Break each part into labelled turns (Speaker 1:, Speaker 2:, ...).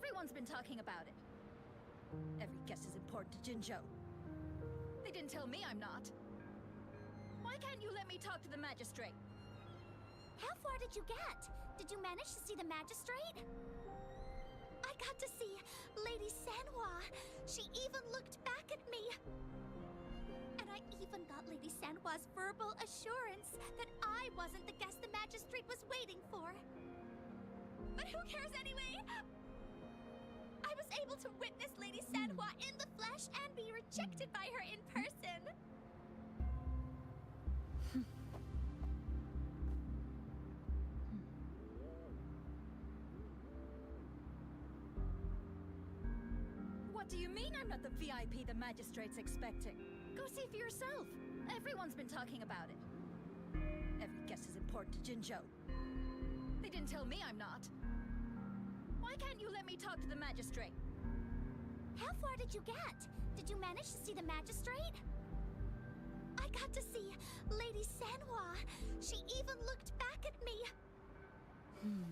Speaker 1: Everyone's been talking about it. Every guess is important to Jinzhou. They didn't tell me I'm not. Why can't you let me talk to the magistrate?
Speaker 2: How far did you get? Did you manage to see the magistrate? I got to see Lady Sanhua. She even looked back at me. And I even got Lady Sanhua's verbal assurance that I wasn't the guest the magistrate was waiting for. But who cares anyway? I was able to witness Lady Sanhua in the flesh and be rejected by her in person.
Speaker 1: What do you mean I'm not the VIP the magistrate's expecting? Go see for yourself. Everyone's been talking about it. Every guess is important to Jinzhou. They didn't tell me I'm not. Why can't you let me talk to the magistrate?
Speaker 2: How far did you get? Did you manage to see the magistrate? I got to see Lady Sanhua. She even looked back at me.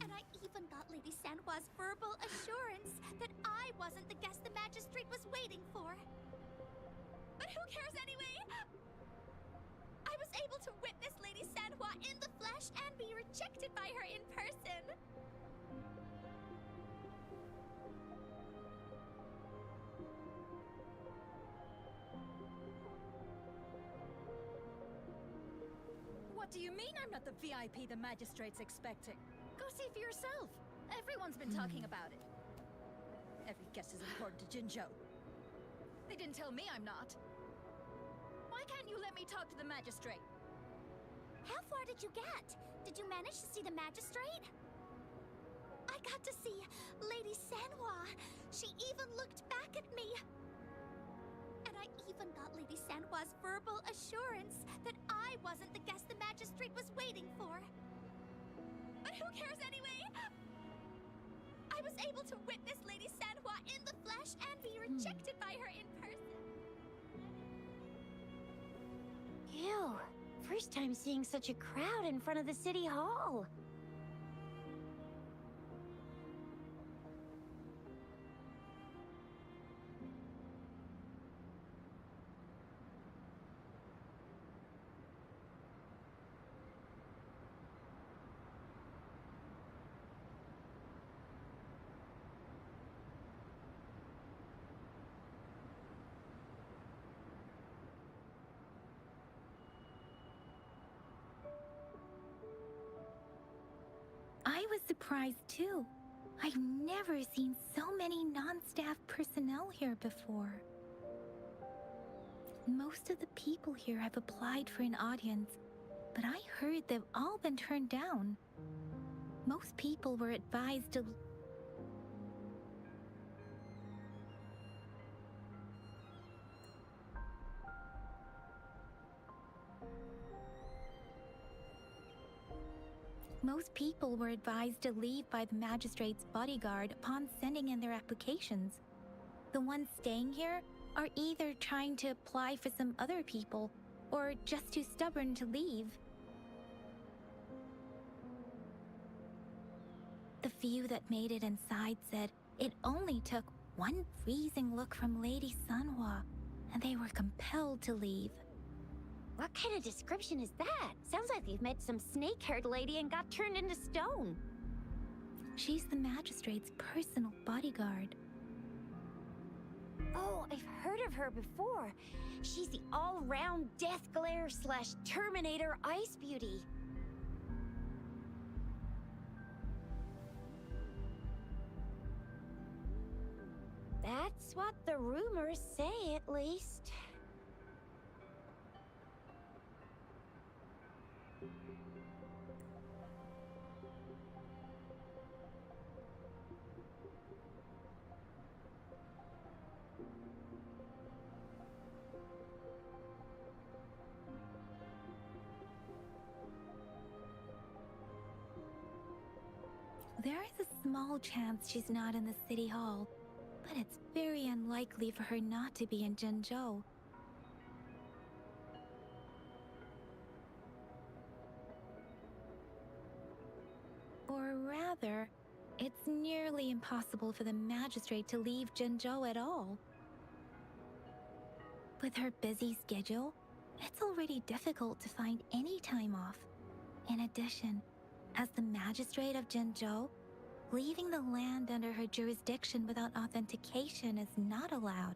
Speaker 2: And I even got Lady Sanhua's verbal assurance that I wasn't the guest the magistrate was waiting for. But who cares anyway? I was able to witness Lady Sanhua in the flesh and be rejected by her in person.
Speaker 1: What do you mean I'm not the VIP the magistrate's expecting? Go see for yourself. Everyone's been talking about it. Every guess is important to Jinzhou. They didn't tell me I'm not. Why can't you let me talk to the magistrate?
Speaker 2: How far did you get? Did you manage to see the magistrate? I got to see Lady Sanhua. She even looked back at me. And I even got Lady Sanhua's verbal assurance that I wasn't the guest the magistrate was waiting for. But who cares anyway? I was able to witness Lady Sanhua in the flesh and be rejected by her in person.
Speaker 3: Ew. First time seeing such a crowd in front of the city hall. I was surprised too. I've never seen so many non-staff personnel here before. Most of the people here have applied for an audience, but I heard they've all been turned down. Most people were advised to... Most people were advised to leave by the magistrate's bodyguard upon sending in their applications. The ones staying here are either trying to apply for some other people or just too stubborn to leave. The few that made it inside said it only took one freezing look from Lady Sanhua, and they were compelled to leave.
Speaker 4: What kind of description is that? Sounds like you've met some snake-haired lady and got turned into stone.
Speaker 3: She's the magistrate's personal bodyguard.
Speaker 4: Oh, I've heard of her before. She's the all-round Death Glare / Terminator Ice Beauty. That's what the rumors say, at least.
Speaker 3: There is a small chance she's not in the city hall, but it's very unlikely for her not to be in Jinzhou. Or rather, it's nearly impossible for the magistrate to leave Jinzhou at all. With her busy schedule, it's already difficult to find any time off. In addition, as the magistrate of Jinzhou, leaving the land under her jurisdiction without authentication is not allowed.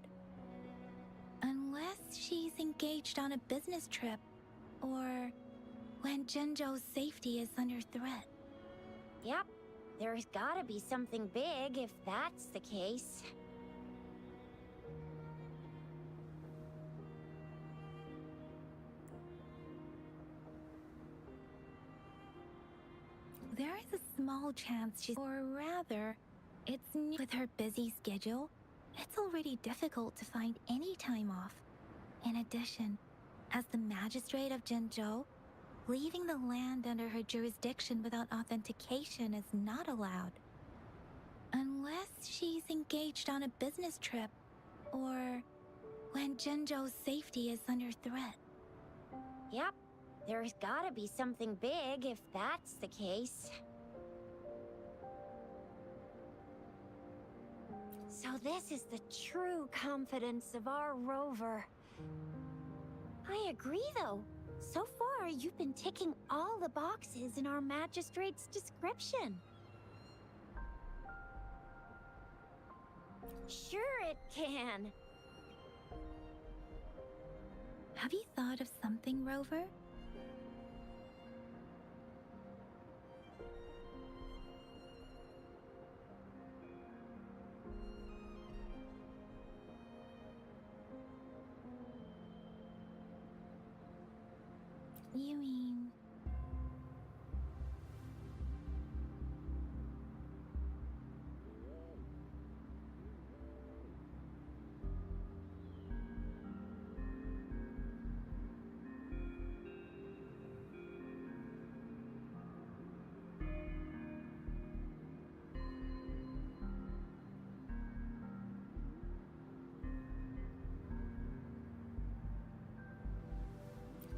Speaker 3: Unless she's engaged on a business trip, or when Jinzhou's safety is under threat.
Speaker 4: Yep, there's gotta be something big if that's the case.
Speaker 3: There is a small chance or rather, with her busy schedule, it's already difficult to find any time off. In addition, as the magistrate of Jinzhou, leaving the land under her jurisdiction without authentication is not allowed. Unless she's engaged on a business trip, or when Jinzhou's safety is under threat.
Speaker 4: Yep, there's gotta be something big if that's the case. So this is the true confidence of our rover. I agree, though. So far, you've been ticking all the boxes in our magistrate's description. Sure it can.
Speaker 3: Have you thought of something, Rover? You mean...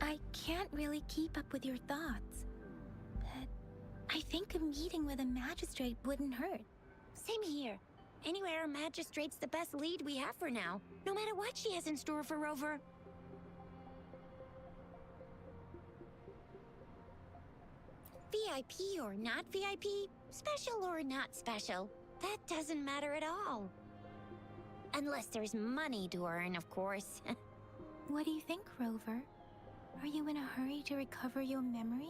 Speaker 3: I can't really keep up with your thoughts, but I think a meeting with a magistrate wouldn't hurt.
Speaker 4: Same here. Anyway, our magistrate's the best lead we have for now, no matter what she has in store for Rover. VIP or not VIP, special or not special, that doesn't matter at all. Unless there's money to earn, of course.
Speaker 3: What do you think, Rover? Are you in a hurry to recover your memories?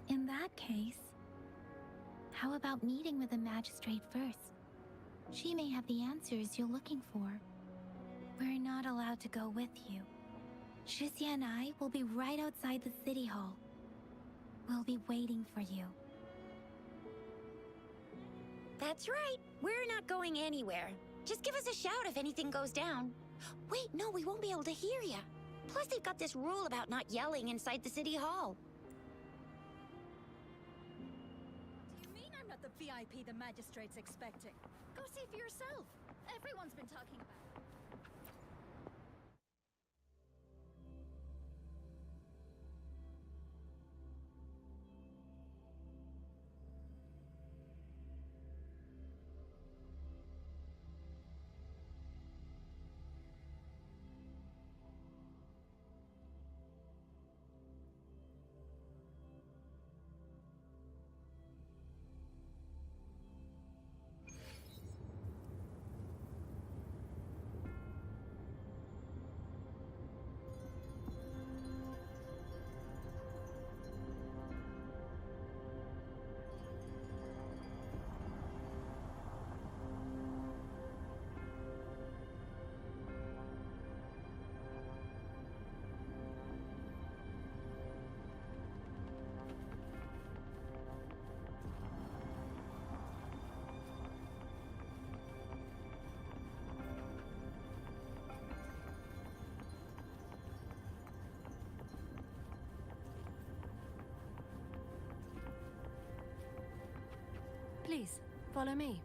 Speaker 3: In that case, how about meeting with the magistrate first? She may have the answers you're looking for. We're not allowed to go with you. Shizia and I will be right outside the city hall. We'll be waiting for you.
Speaker 4: That's right. We're not going anywhere. Just give us a shout if anything goes down. Wait, no, we won't be able to hear ya. Plus, they've got this rule about not yelling inside the city hall.
Speaker 1: Do you mean I'm not the VIP the magistrate's expecting? Go see for yourself. Everyone's been talking about it.
Speaker 5: Follow me.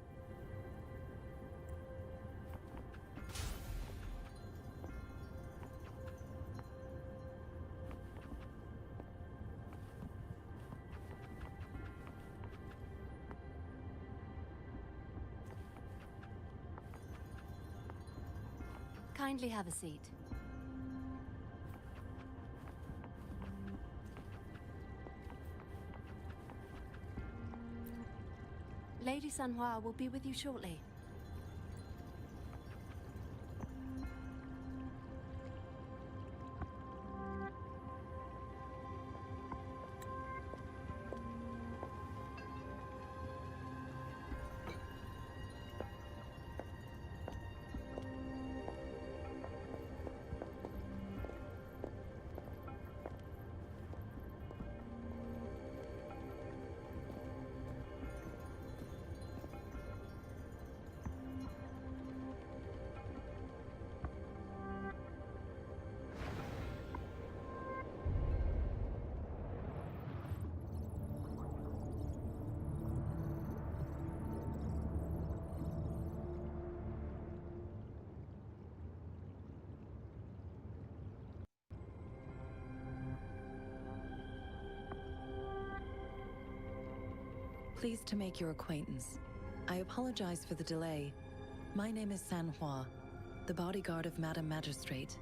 Speaker 5: Kindly have a seat. Lady Sanhua will be with you shortly.
Speaker 6: Pleased to make your acquaintance. I apologize for the delay. My name is Sanhua, the bodyguard of Madam Magistrate.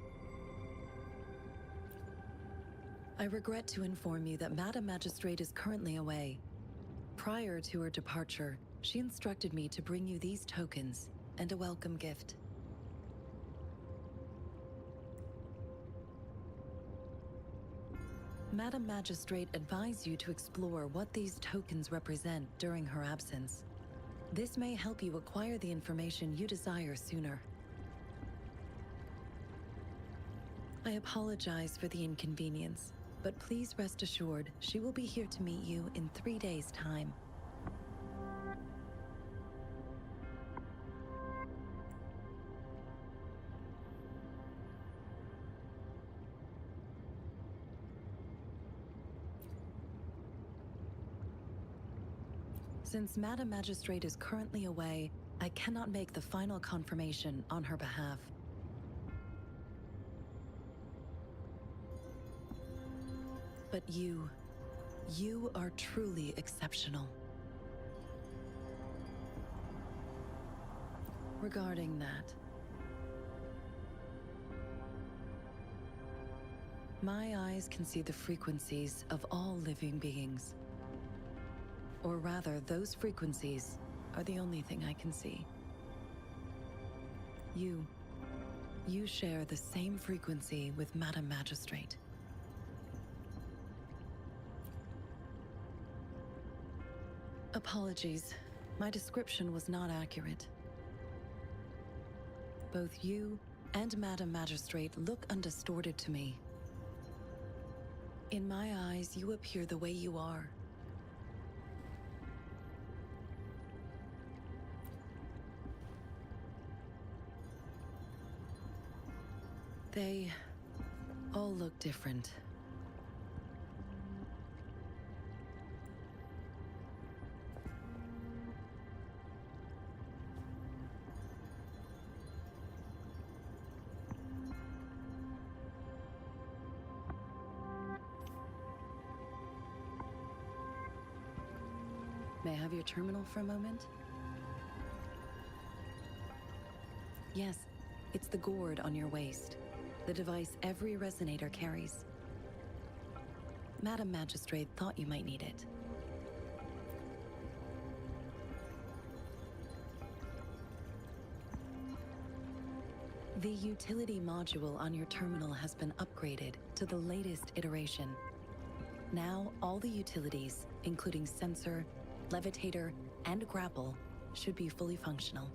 Speaker 6: I regret to inform you that Madam Magistrate is currently away. Prior to her departure, she instructed me to bring you these tokens and a welcome gift. Madam Magistrate advised you to explore what these tokens represent during her absence. This may help you acquire the information you desire sooner. I apologize for the inconvenience, but please rest assured she will be here to meet you in 3 days' time. Since Madam Magistrate is currently away, I cannot make the final confirmation on her behalf. But you are truly exceptional. Regarding that, my eyes can see the frequencies of all living beings. Or rather, those frequencies are the only thing I can see. You share the same frequency with Madam Magistrate. Apologies, my description was not accurate. Both you and Madam Magistrate look undistorted to me. In my eyes, you appear the way you are. They all look different. May I have your terminal for a moment? Yes, it's the gourd on your waist. The device every resonator carries. Madam Magistrate thought you might need it. The utility module on your terminal has been upgraded to the latest iteration. Now, all the utilities, including sensor, levitator, and grapple, should be fully functional.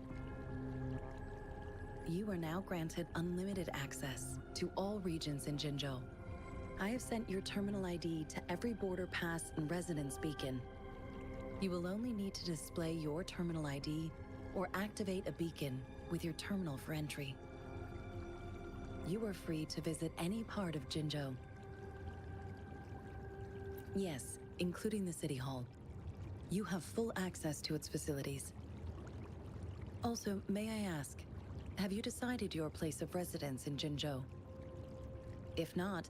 Speaker 6: You are now granted unlimited access to all regions in Jinzhou. I have sent your terminal ID to every border pass and residence beacon. You will only need to display your terminal ID or activate a beacon with your terminal for entry. You are free to visit any part of Jinzhou. Yes, including the City Hall. You have full access to its facilities. Also, may I ask, have you decided your place of residence in Jinzhou? If not,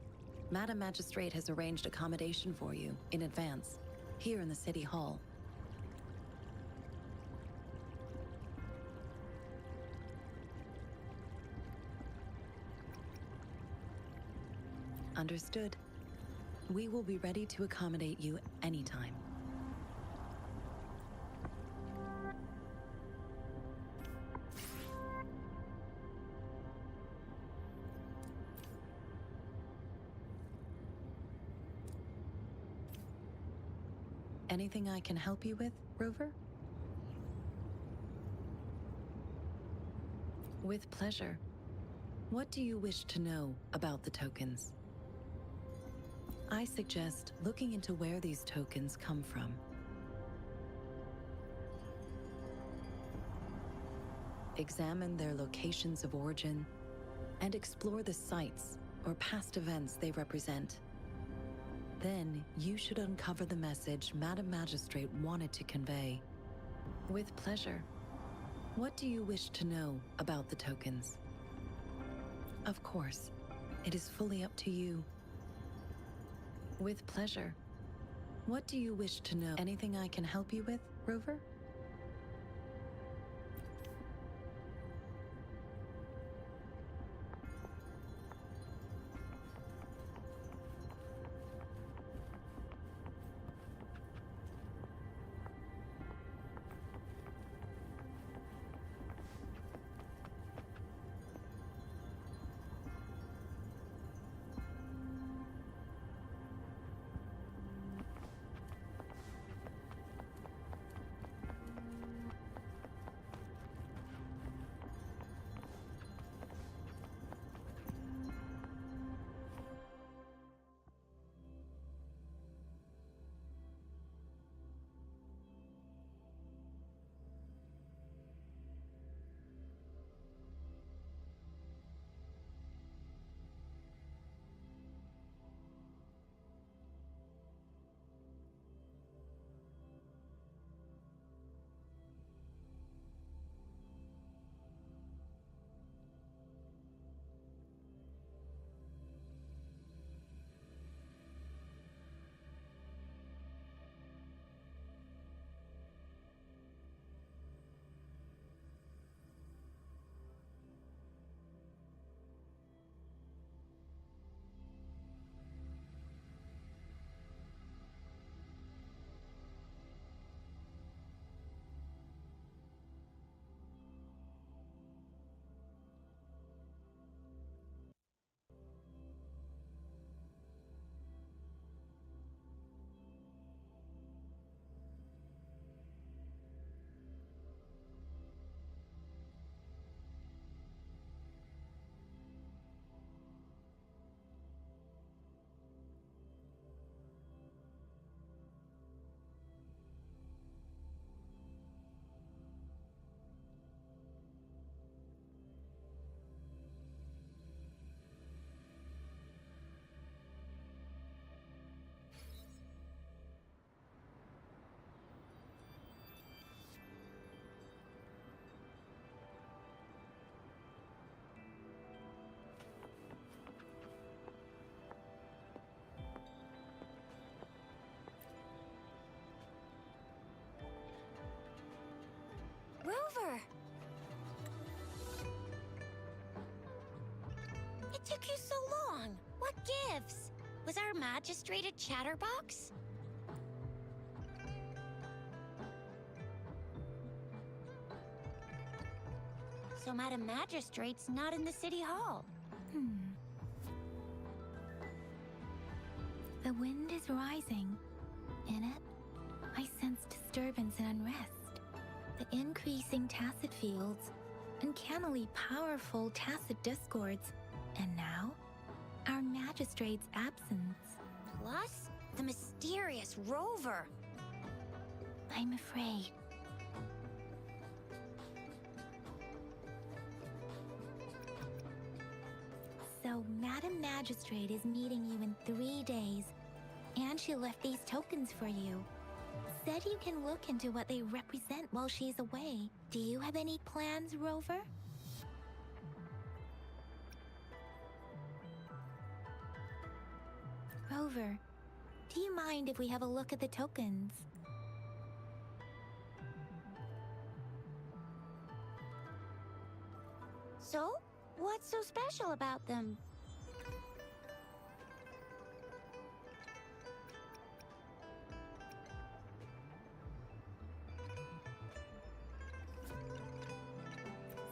Speaker 6: Madam Magistrate has arranged accommodation for you in advance, here in the City Hall. Understood. We will be ready to accommodate you anytime. Anything I can help you with, Rover? With pleasure. What do you wish to know about the tokens? I suggest looking into where these tokens come from. Examine their locations of origin and explore the sites or past events they represent. Then you should uncover the message Madam Magistrate wanted to convey. With pleasure. What do you wish to know about the tokens? Of course, it is fully up to you. With pleasure. What do you wish to know? Anything I can help you with, Rover?
Speaker 2: Rover! It took you so long. What gives? Was our magistrate a chatterbox? So Madam Magistrate's not in the City Hall.
Speaker 3: The wind is rising. In it, I sense disturbance and unrest. The increasing tacit fields, uncannily powerful tacit discords, and now, our magistrate's absence.
Speaker 2: Plus, the mysterious Rover.
Speaker 3: I'm afraid. So, Madam Magistrate is meeting you in 3 days, and she left these tokens for you. Said you can look into what they represent while she's away. Do you have any plans, Rover? Rover, do you mind if we have a look at the tokens?
Speaker 4: So, what's so special about them?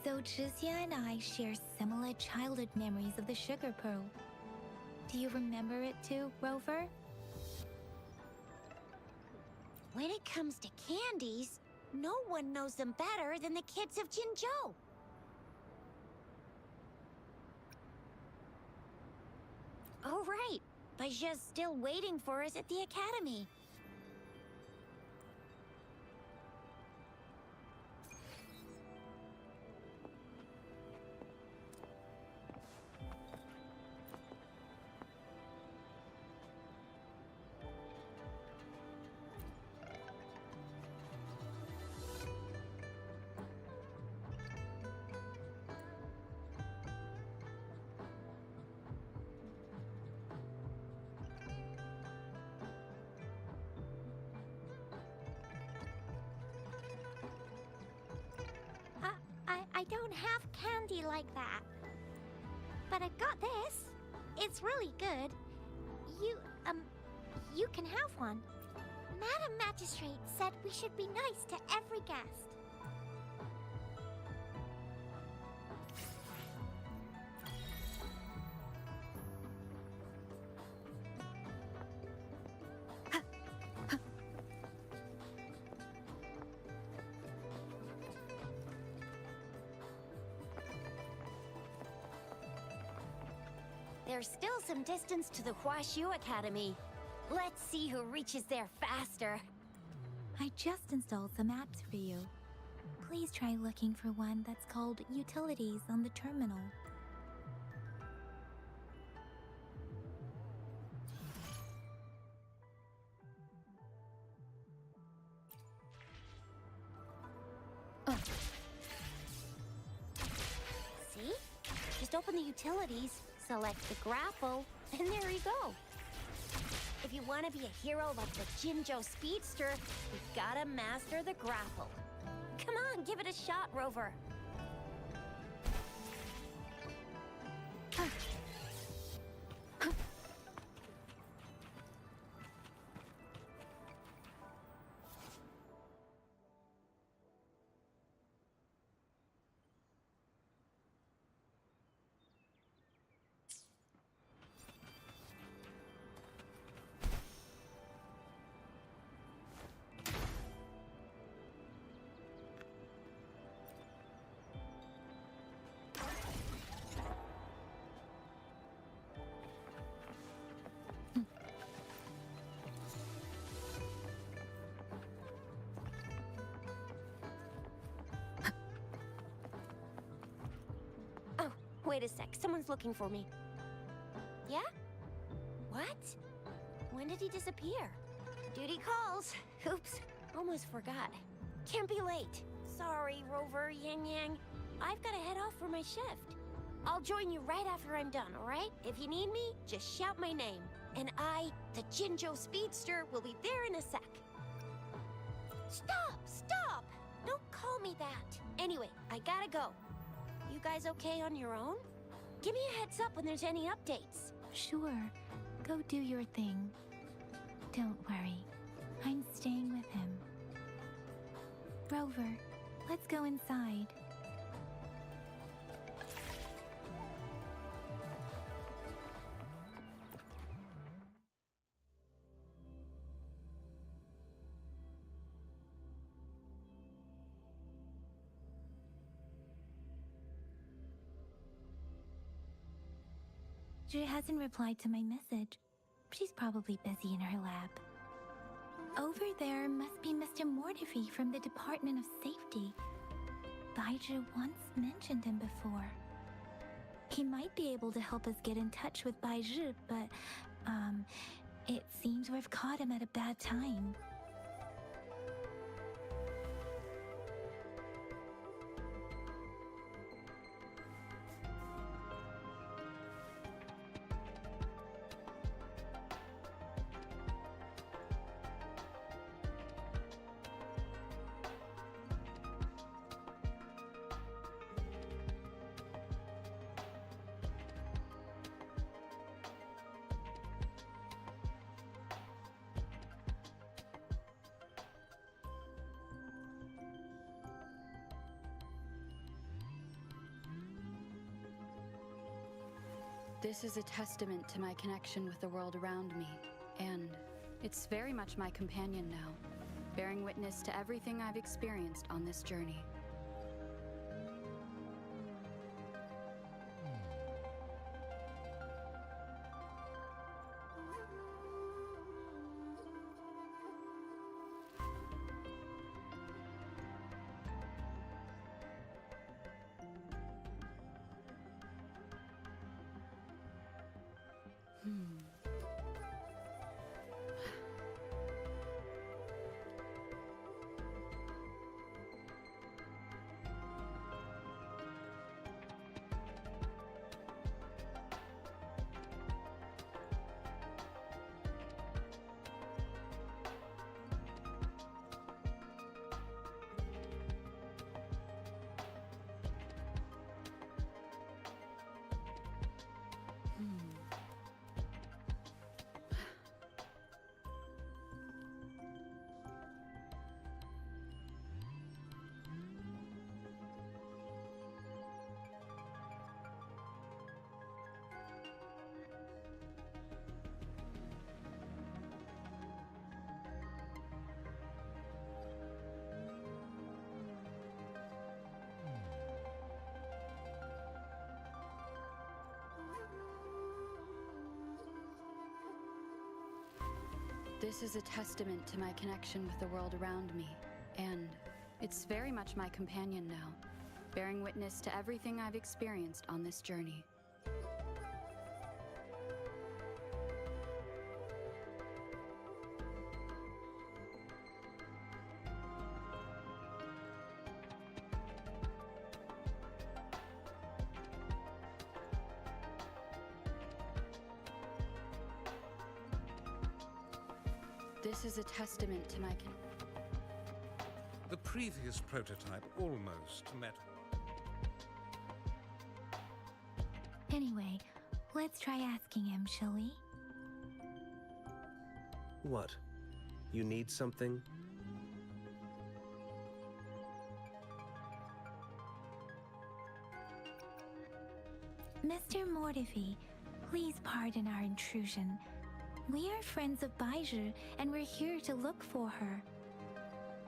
Speaker 3: So Jizya and I share similar childhood memories of the sugar pearl. Do you remember it too, Rover?
Speaker 4: When it comes to candies, no one knows them better than the kids of Jinzhou. Oh, right. Baijia's still waiting for us at the academy.
Speaker 2: I don't have candy like that. But I've got this. It's really good. You can have one. Madam Magistrate said we should be nice to every guest.
Speaker 4: There's still some distance to the Huaxiu Academy. Let's see who reaches there faster.
Speaker 3: I just installed some apps for you. Please try looking for one that's called Utilities on the terminal.
Speaker 4: See? Just open the utilities, select the grapple, and there you go. If you want to be a hero like the Jinzhou Speedster, you've gotta master the grapple. Come on, give it a shot, Rover. Wait a sec, someone's looking for me. Yeah? What? When did he disappear? Duty calls. Oops, almost forgot. Can't be late. Sorry, Rover, Yang Yang. I've gotta head off for my shift. I'll join you right after I'm done, alright? If you need me, just shout my name. And I, the Jinzhou Speedster, will be there in a sec. Stop! Stop! Don't call me that. Anyway, I gotta go. You guys okay on your own? Give me a heads up when there's any updates.
Speaker 3: Sure. Go do your thing. Don't worry. I'm staying with him. Rover, let's go inside. She hasn't replied to my message. She's probably busy in her lab. Over there must be Mr. Mortefi from the Department of Safety. Baizhi once mentioned him before. He might be able to help us get in touch with Baizhi, but, it seems we've caught him at a bad time.
Speaker 5: This is a testament to my connection with the world around me, and it's very much my companion now, bearing witness to everything I've experienced on this journey. This is a testament to my connection with the world around me, and it's very much my companion now, bearing witness to everything I've experienced on this journey. This is a testament to my
Speaker 7: The previous prototype almost met.
Speaker 3: Anyway, let's try asking him, shall we?
Speaker 8: What? You need something?
Speaker 3: Mr. Mortifi, please pardon our intrusion. We are friends of Baiju, and we're here to look for her.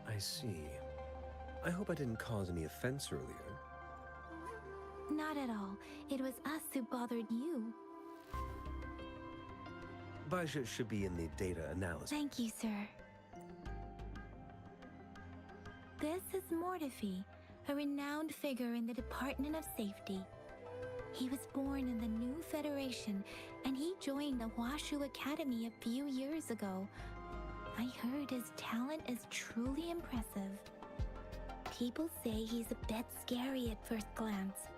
Speaker 8: I see. I hope I didn't cause any offense earlier.
Speaker 3: Not at all. It was us who bothered you.
Speaker 8: Baja should be in the data analysis.
Speaker 3: Thank you, sir. This is Mortifi, a renowned figure in the Department of Safety. He was born in the new Federation, and he joined the Washu Academy a few years ago. I heard his talent is truly impressive. People say he's a bit scary at first glance,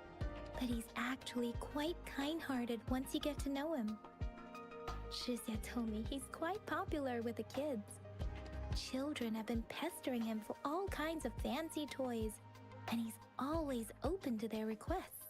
Speaker 3: but he's actually quite kind-hearted once you get to know him. Shizia told me he's quite popular with the kids. Children have been pestering him for all kinds of fancy toys, and he's always open to their requests.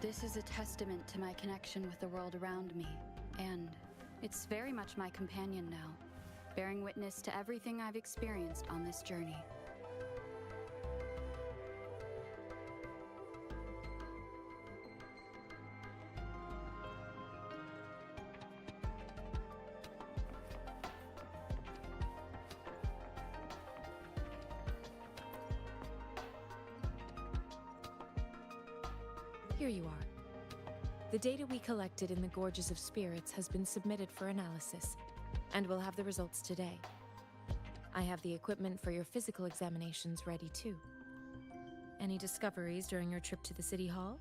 Speaker 5: This is a testament to my connection with the world around me, and it's very much my companion now, bearing witness to everything I've experienced on this journey.
Speaker 9: Here you are. The data we collected in the Gorges of Spirits has been submitted for analysis, and we'll have the results today. I have the equipment for your physical examinations ready too. Any discoveries during your trip to the City Hall?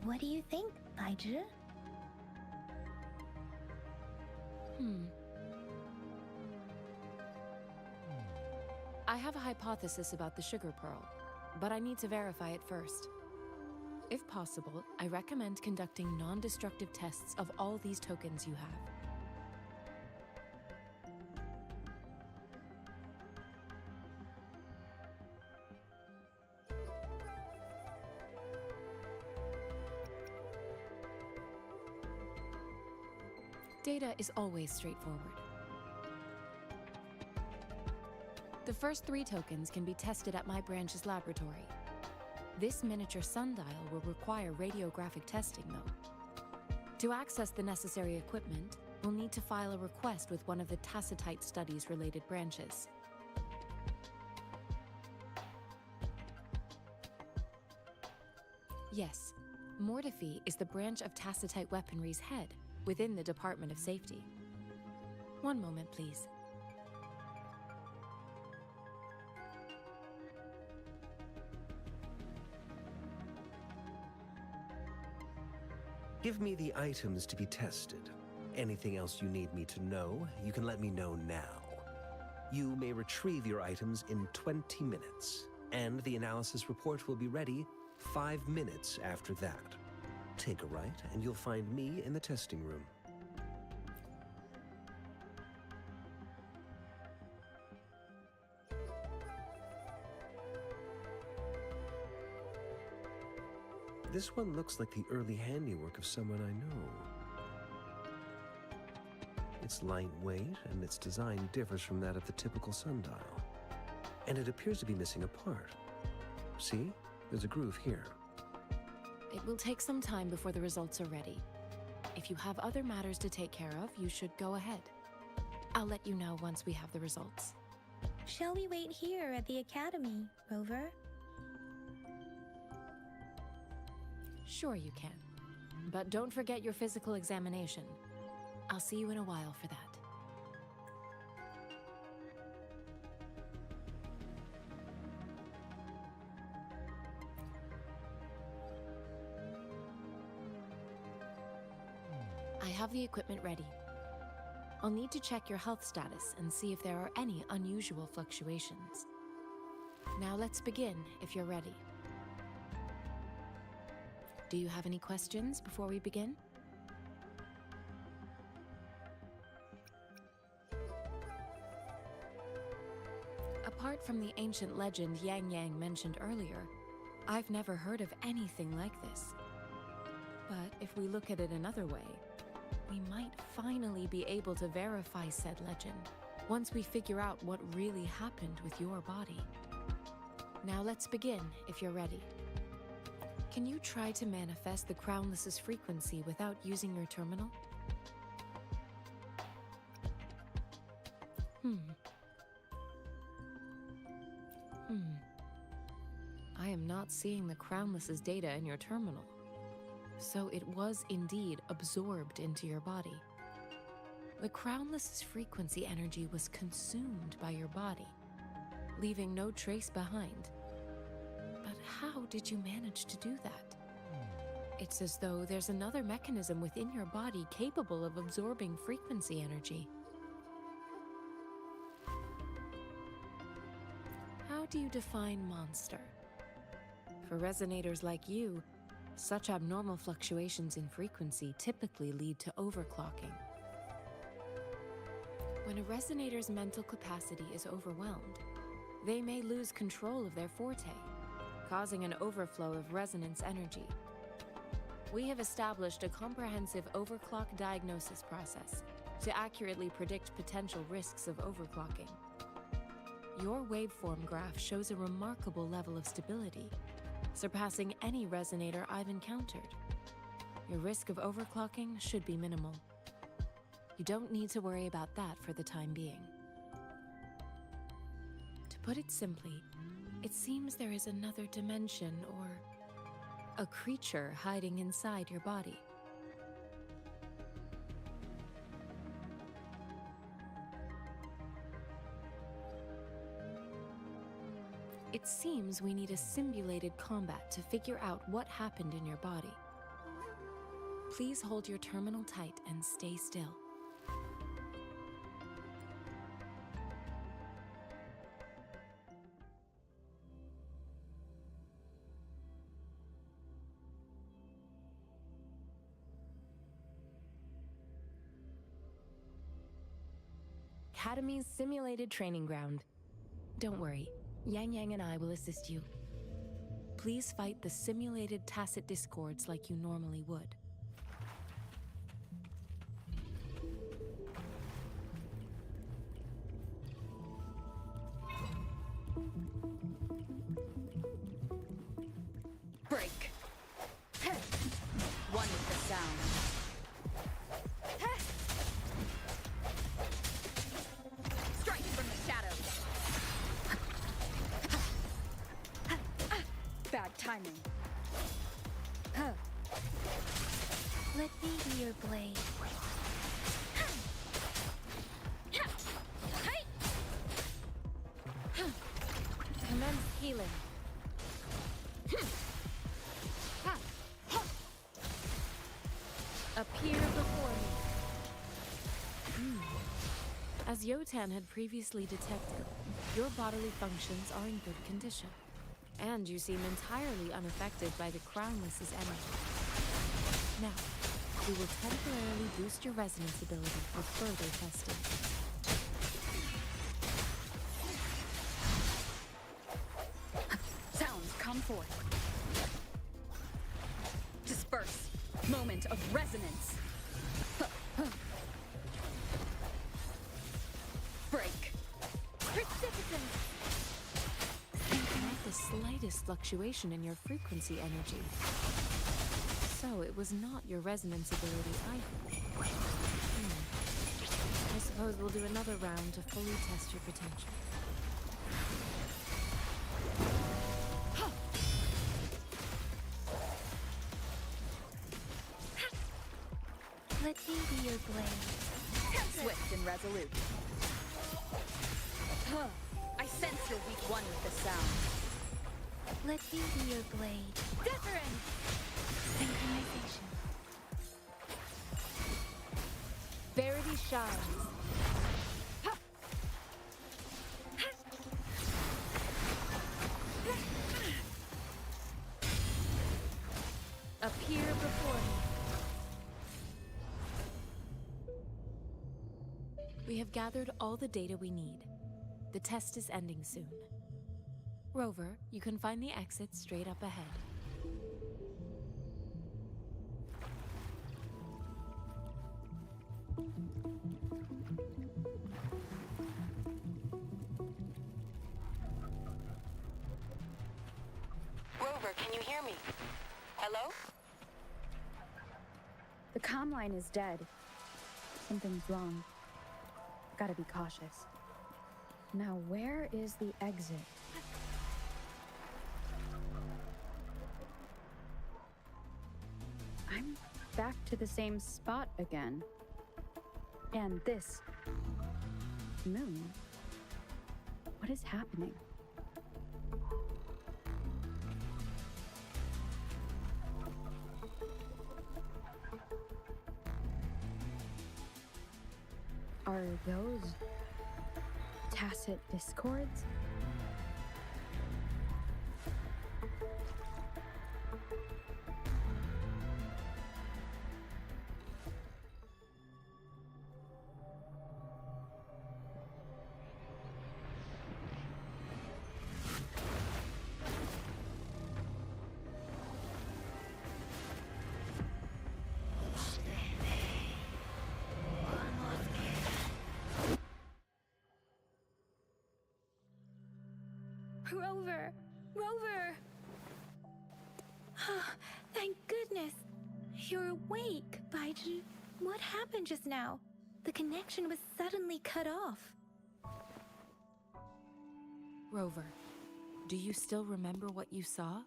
Speaker 3: What do you think, Baizhi?
Speaker 9: I have a hypothesis about the sugar pearl, but I need to verify it first. If possible, I recommend conducting non-destructive tests of all these tokens you have. Data is always straightforward. The first 3 tokens can be tested at my branch's laboratory. This miniature sundial will require radiographic testing, though. To access the necessary equipment, we'll need to file a request with one of the Tacitite Studies-related branches. Yes, Mortefi is the branch of Tacitite Weaponry's head within the Department of Safety. One moment, please.
Speaker 8: Give me the items to be tested. Anything else you need me to know, you can let me know now. You may retrieve your items in 20 minutes, and the analysis report will be ready 5 minutes after that. Take a right, and you'll find me in the testing room. This one looks like the early handiwork of someone I know. It's lightweight, and its design differs from that of the typical sundial. And it appears to be missing a part. See? There's a groove here.
Speaker 9: It will take some time before the results are ready. If you have other matters to take care of, you should go ahead. I'll let you know once we have the results.
Speaker 3: Shall we wait here at the Academy, Rover?
Speaker 9: Sure you can. But don't forget your physical examination. I'll see you in a while for that. I have the equipment ready. I'll need to check your health status and see if there are any unusual fluctuations. Now let's begin, if you're ready. Do you have any questions before we begin? Apart from the ancient legend Yang Yang mentioned earlier, I've never heard of anything like this. But if we look at it another way, we might finally be able to verify said legend once we figure out what really happened with your body. Now let's begin, if you're ready. Can you try to manifest the Crownless's frequency without using your terminal? I am not seeing the Crownless's data in your terminal. So it was indeed absorbed into your body. The Crownless's frequency energy was consumed by your body, leaving no trace behind. But how did you manage to do that? It's as though there's another mechanism within your body capable of absorbing frequency energy. How do you define monster? For resonators like you, such abnormal fluctuations in frequency typically lead to overclocking. When a resonator's mental capacity is overwhelmed, they may lose control of their forte, causing an overflow of resonance energy. We have established a comprehensive overclock diagnosis process to accurately predict potential risks of overclocking. Your waveform graph shows a remarkable level of stability, surpassing any resonator I've encountered. Your risk of overclocking should be minimal. You don't need to worry about that for the time being. To put it simply, it seems there is another dimension or a creature hiding inside your body. It seems we need a simulated combat to figure out what happened in your body. Please hold your terminal tight and stay still. Academy's simulated training ground. Don't worry, Yang Yang and I will assist you. Please fight the simulated tacit discords like you normally would.
Speaker 5: Break. One with the sound. Strike from the shadows. Bad timing.
Speaker 3: Let me be your blade.
Speaker 9: Commence healing. Appear before me. As Yotan had previously detected, your bodily functions are in good condition, and you seem entirely unaffected by the Crownless's energy. Now, we will temporarily boost your resonance ability for further testing.
Speaker 5: Sounds come forth. Disperse. Moment of resonance. Break.
Speaker 9: Precipitance! Not the slightest fluctuation in your frequency energy. So it was not your resonance ability either. I suppose we'll do another round to fully test your potential.
Speaker 3: Let me be your blade.
Speaker 5: Swift and resolute. I sense your weak one with the sound.
Speaker 3: Let me be your blade.
Speaker 5: Wuthering!
Speaker 3: Synchronization.
Speaker 9: Verity shines. Appear before me. We have gathered all the data we need. The test is ending soon. Rover, you can find the exit straight up ahead.
Speaker 10: Rover, can you hear me? Hello?
Speaker 5: The comm line is dead. Something's wrong. Gotta be cautious. Now, where is the exit? I'm back to the same spot again. And this moon. What is happening? Are those tacit discords?
Speaker 3: Rover! Rover! Thank goodness! You're awake, Baiju. What happened just now? The connection was suddenly cut off.
Speaker 9: Rover, do you still remember what you saw?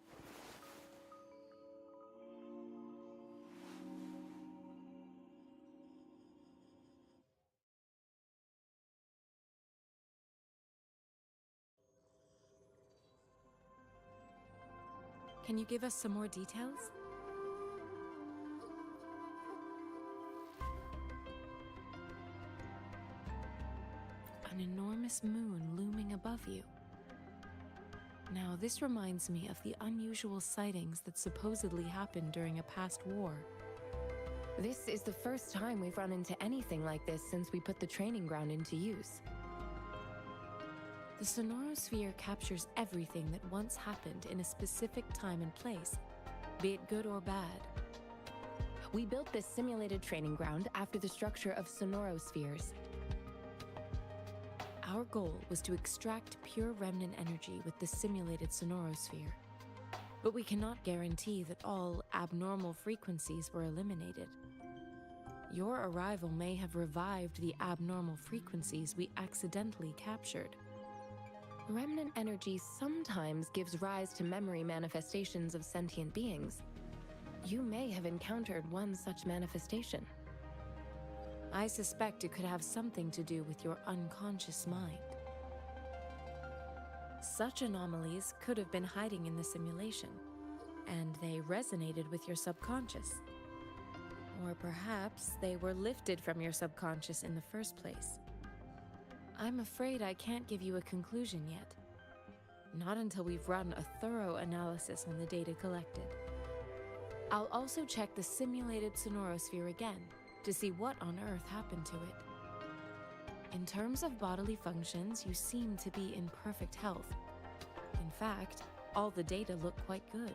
Speaker 9: Can you give us some more details? An enormous moon looming above you. Now, this reminds me of the unusual sightings that supposedly happened during a past war.
Speaker 11: This is the first time we've run into anything like this since we put the training ground into use.
Speaker 9: The sonorosphere captures everything that once happened in a specific time and place, be it good or bad.
Speaker 11: We built this simulated training ground after the structure of sonorospheres.
Speaker 9: Our goal was to extract pure remnant energy with the simulated sonorosphere. But we cannot guarantee that all abnormal frequencies were eliminated. Your arrival may have revived the abnormal frequencies we accidentally captured.
Speaker 11: Remnant energy sometimes gives rise to memory manifestations of sentient beings. You may have encountered one such manifestation.
Speaker 9: I suspect it could have something to do with your unconscious mind. Such anomalies could have been hiding in the simulation, and they resonated with your subconscious. Or perhaps they were lifted from your subconscious in the first place. I'm afraid I can't give you a conclusion yet. Not until we've run a thorough analysis on the data collected. I'll also check the simulated sonorosphere again to see what on earth happened to it. In terms of bodily functions, you seem to be in perfect health. In fact, all the data look quite good.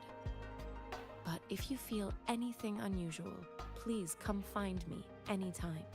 Speaker 9: But if you feel anything unusual, please come find me anytime.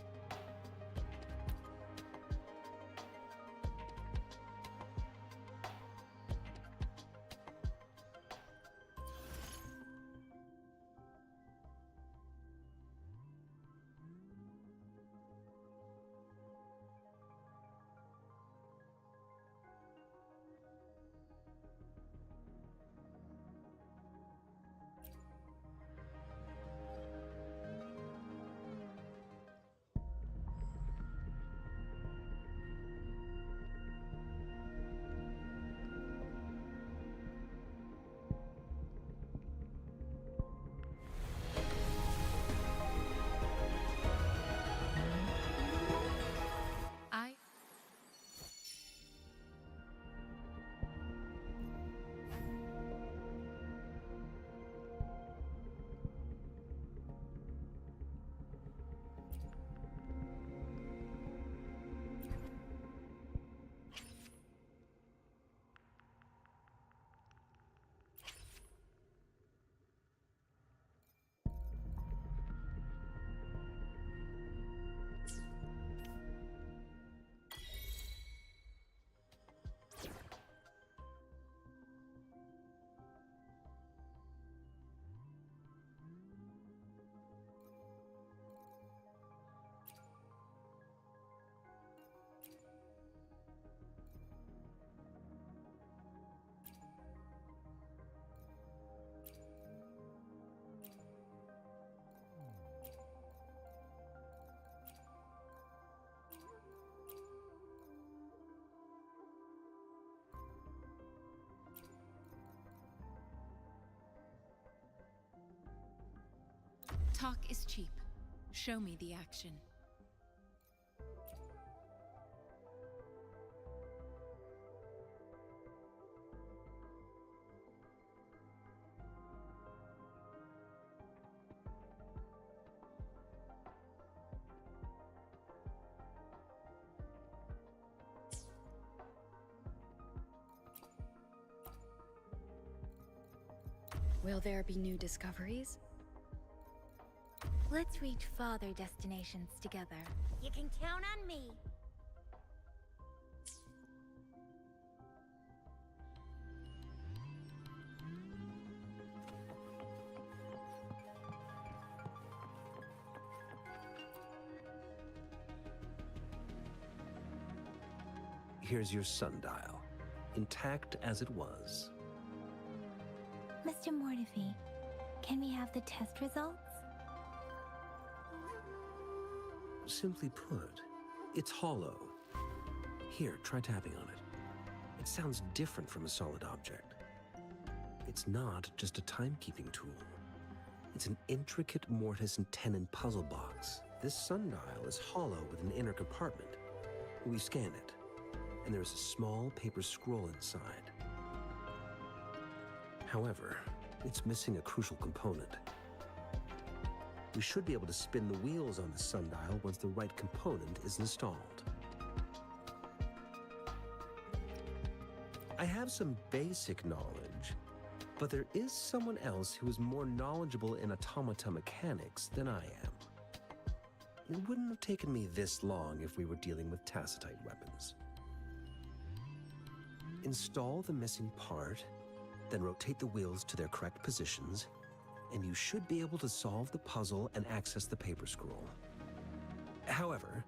Speaker 9: Talk is cheap. Show me the action.
Speaker 5: Will there be new discoveries?
Speaker 3: Let's reach farther destinations together.
Speaker 2: You can count on me.
Speaker 8: here's your sundial, intact as it was.
Speaker 3: Mr. Mortefi, can we have the test results?
Speaker 8: Simply put, it's hollow. Here, try tapping on it. It sounds different from a solid object. It's not just a timekeeping tool. It's an intricate mortise and tenon puzzle box. This sundial is hollow with an inner compartment. We scanned it, and there is a small paper scroll inside. However, it's missing a crucial component. We should be able to spin the wheels on the sundial once the right component is installed. I have some basic knowledge, but there is someone else who is more knowledgeable in automata mechanics than I am. It wouldn't have taken me this long if we were dealing with tacitite weapons. Install the missing part, then rotate the wheels to their correct positions, and you should be able to solve the puzzle and access the paper scroll. However,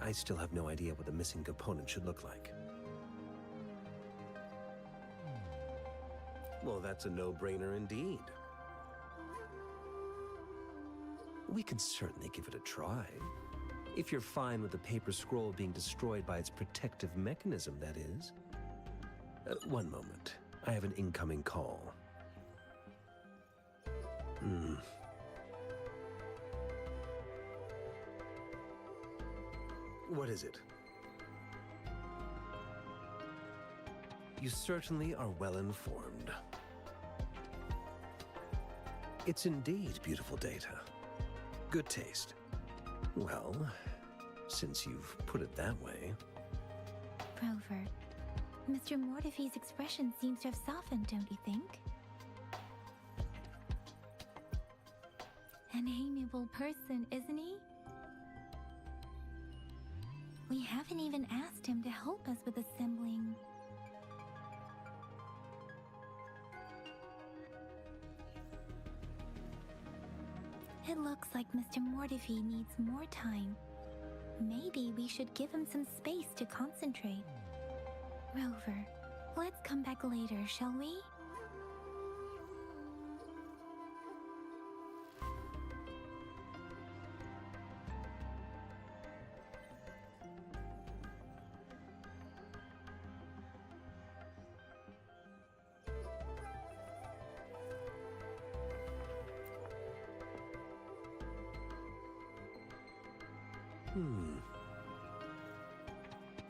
Speaker 8: I still have no idea what the missing component should look like. Well, that's a no-brainer indeed. We can certainly give it a try. If you're fine with the paper scroll being destroyed by its protective mechanism, that is. One moment. I have an incoming call. What is it? You certainly are well informed. It's indeed beautiful data. Good taste. Well, since you've put it that way.
Speaker 3: Rover, Mr. Mortefi's expression seems to have softened, don't you think? An amiable person, isn't he? We haven't even asked him to help us with assembling. It looks like Mr. Mortefi needs more time. Maybe we should give him some space to concentrate. Rover, let's come back later, shall we?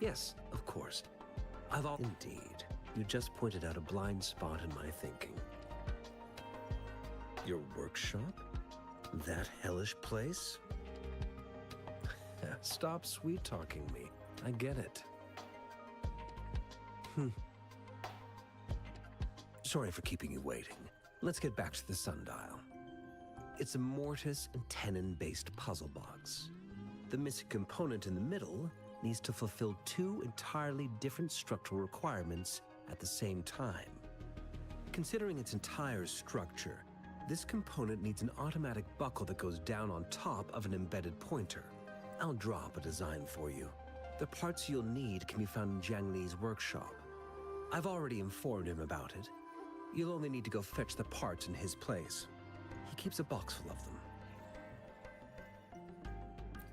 Speaker 8: Yes, of course. Indeed. You just pointed out a blind spot in my thinking. Your workshop? That hellish place? Stop sweet-talking me. I get it. Sorry for keeping you waiting. Let's get back to the sundial. It's a mortise and tenon-based puzzle box. The missing component in the middle needs to fulfill two entirely different structural requirements at the same time. Considering its entire structure, this component needs an automatic buckle that goes down on top of an embedded pointer. I'll draw up a design for you. The parts you'll need can be found in Jiang Li's workshop. I've already informed him about it. You'll only need to go fetch the parts in his place. He keeps a box full of them.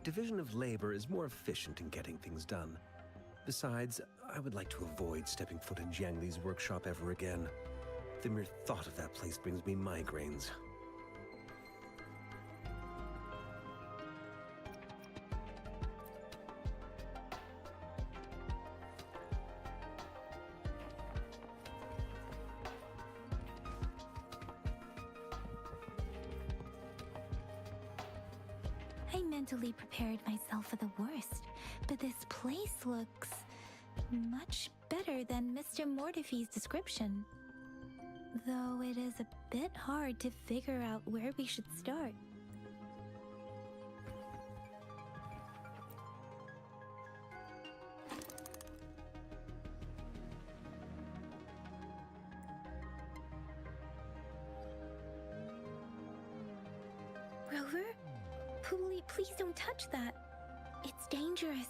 Speaker 8: Division of labor is more efficient in getting things done. Besides, I would like to avoid stepping foot in Jiang Li's workshop ever again. The mere thought of that place brings me migraines.
Speaker 3: I mentally prepared myself for the worst, but this place looks much better than Mr. Mortefi's description. Though it is a bit hard to figure out where we should start. Rover? Please don't touch that. It's dangerous.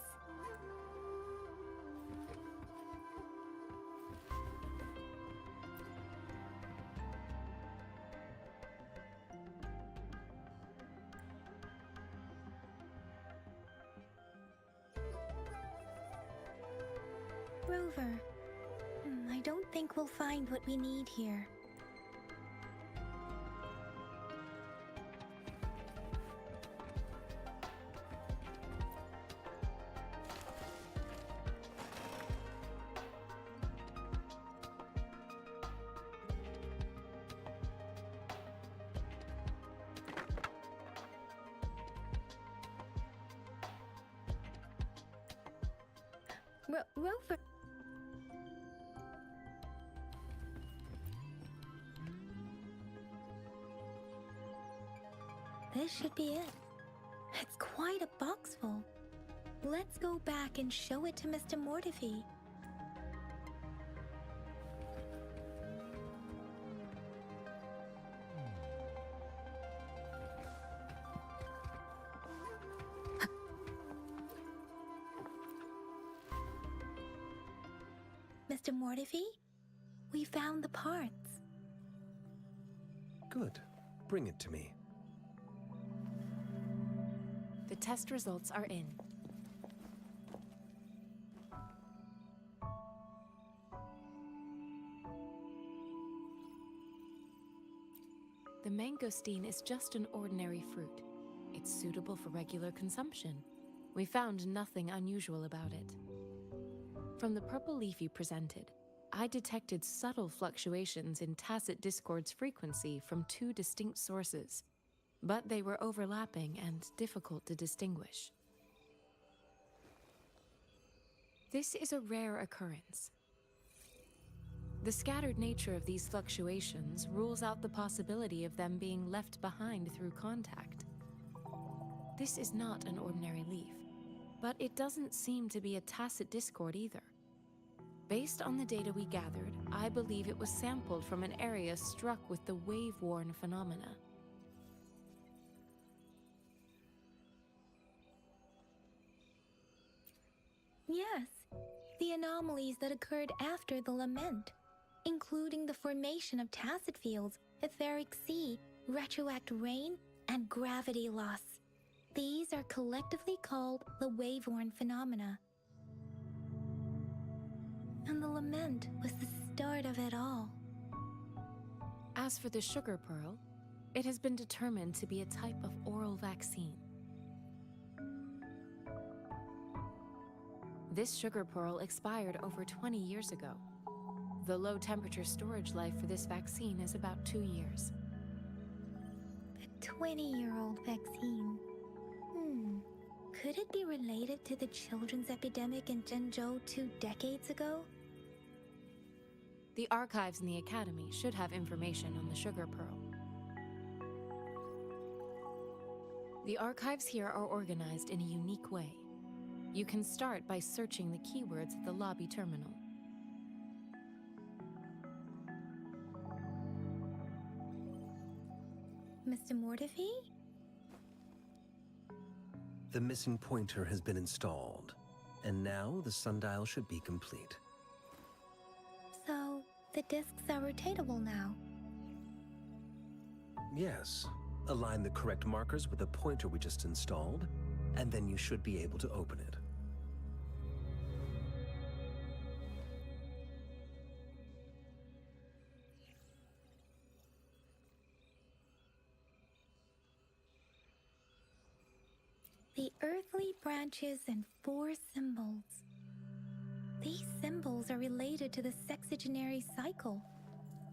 Speaker 3: Rover, I don't think we'll find what we need here. Rover. This should be it. It's quite a box full. Let's go back and show it to Mr. Mortefi. Mr. Mortefi, we found the parts.
Speaker 8: Good. Bring it to me.
Speaker 11: The test results are in. The mangosteen is just an ordinary fruit. It's suitable for regular consumption. We found nothing unusual about it. From the purple leaf you presented, I detected subtle fluctuations in tacit discord's frequency from two distinct sources, but they were overlapping and difficult to distinguish. This is a rare occurrence. The scattered nature of these fluctuations rules out the possibility of them being left behind through contact. This is not an ordinary leaf, but it doesn't seem to be a tacit discord either. Based on the data we gathered, I believe it was sampled from an area struck with the wave-worn phenomena.
Speaker 3: Yes, the anomalies that occurred after the lament, including the formation of tacit fields, etheric sea, retroact rain, and gravity loss. These are collectively called the wave-worn phenomena. And the lament was the start of it all.
Speaker 11: As for the sugar pearl, it has been determined to be a type of oral vaccine. This sugar pearl expired over 20 years ago. The low temperature storage life for this vaccine is about 2 years.
Speaker 3: A 20-year-old vaccine. Could it be related to the children's epidemic in Zhengzhou 2 decades ago?
Speaker 11: The archives in the Academy should have information on the sugar pearl. The archives here are organized in a unique way. You can start by searching the keywords at the lobby terminal.
Speaker 3: Mr. Mortefi?
Speaker 8: The missing pointer has been installed, and now the sundial should be complete.
Speaker 3: So, the discs are rotatable now.
Speaker 8: Yes. Align the correct markers with the pointer we just installed, and then you should be able to open it.
Speaker 3: The earthly branches and 4 symbols. These symbols are related to the sexagenary cycle.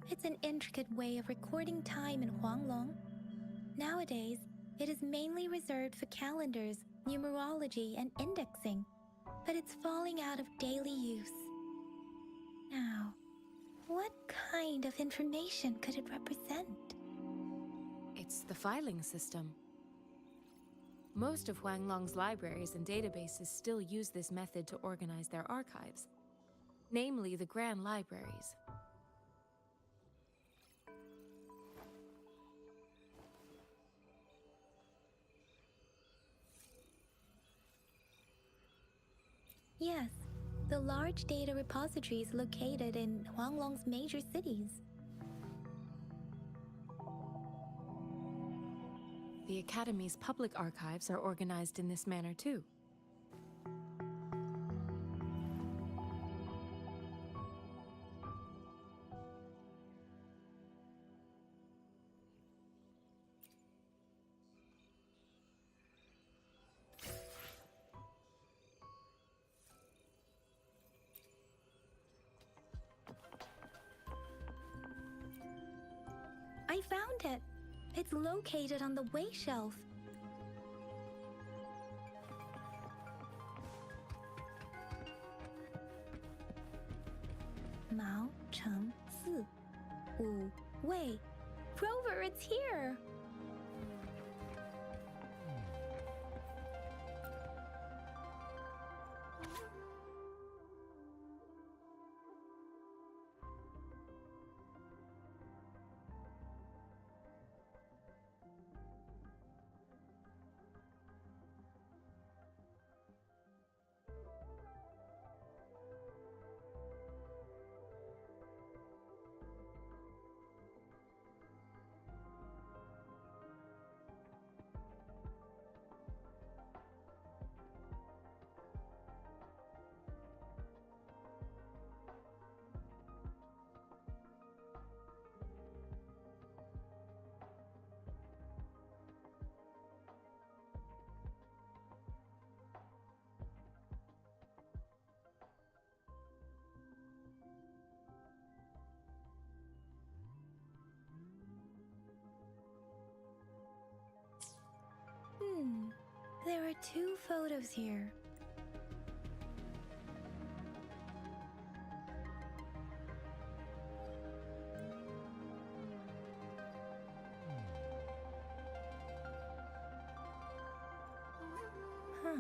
Speaker 3: It's an intricate way of recording time in Huanglong. Nowadays, it is mainly reserved for calendars, numerology, and indexing, but it's falling out of daily use. Now, what kind of information could it represent?
Speaker 11: It's the filing system. Most of Huanglong's libraries and databases still use this method to organize their archives, namely the Grand Libraries.
Speaker 3: Yes, the large data repositories located in Huanglong's major cities.
Speaker 11: The Academy's public archives are organized in this manner too.
Speaker 3: I found it. It's located on the way shelf. Mao Cheng Si Wu Wei. Rover, it's here! There are 2 photos here. Huh.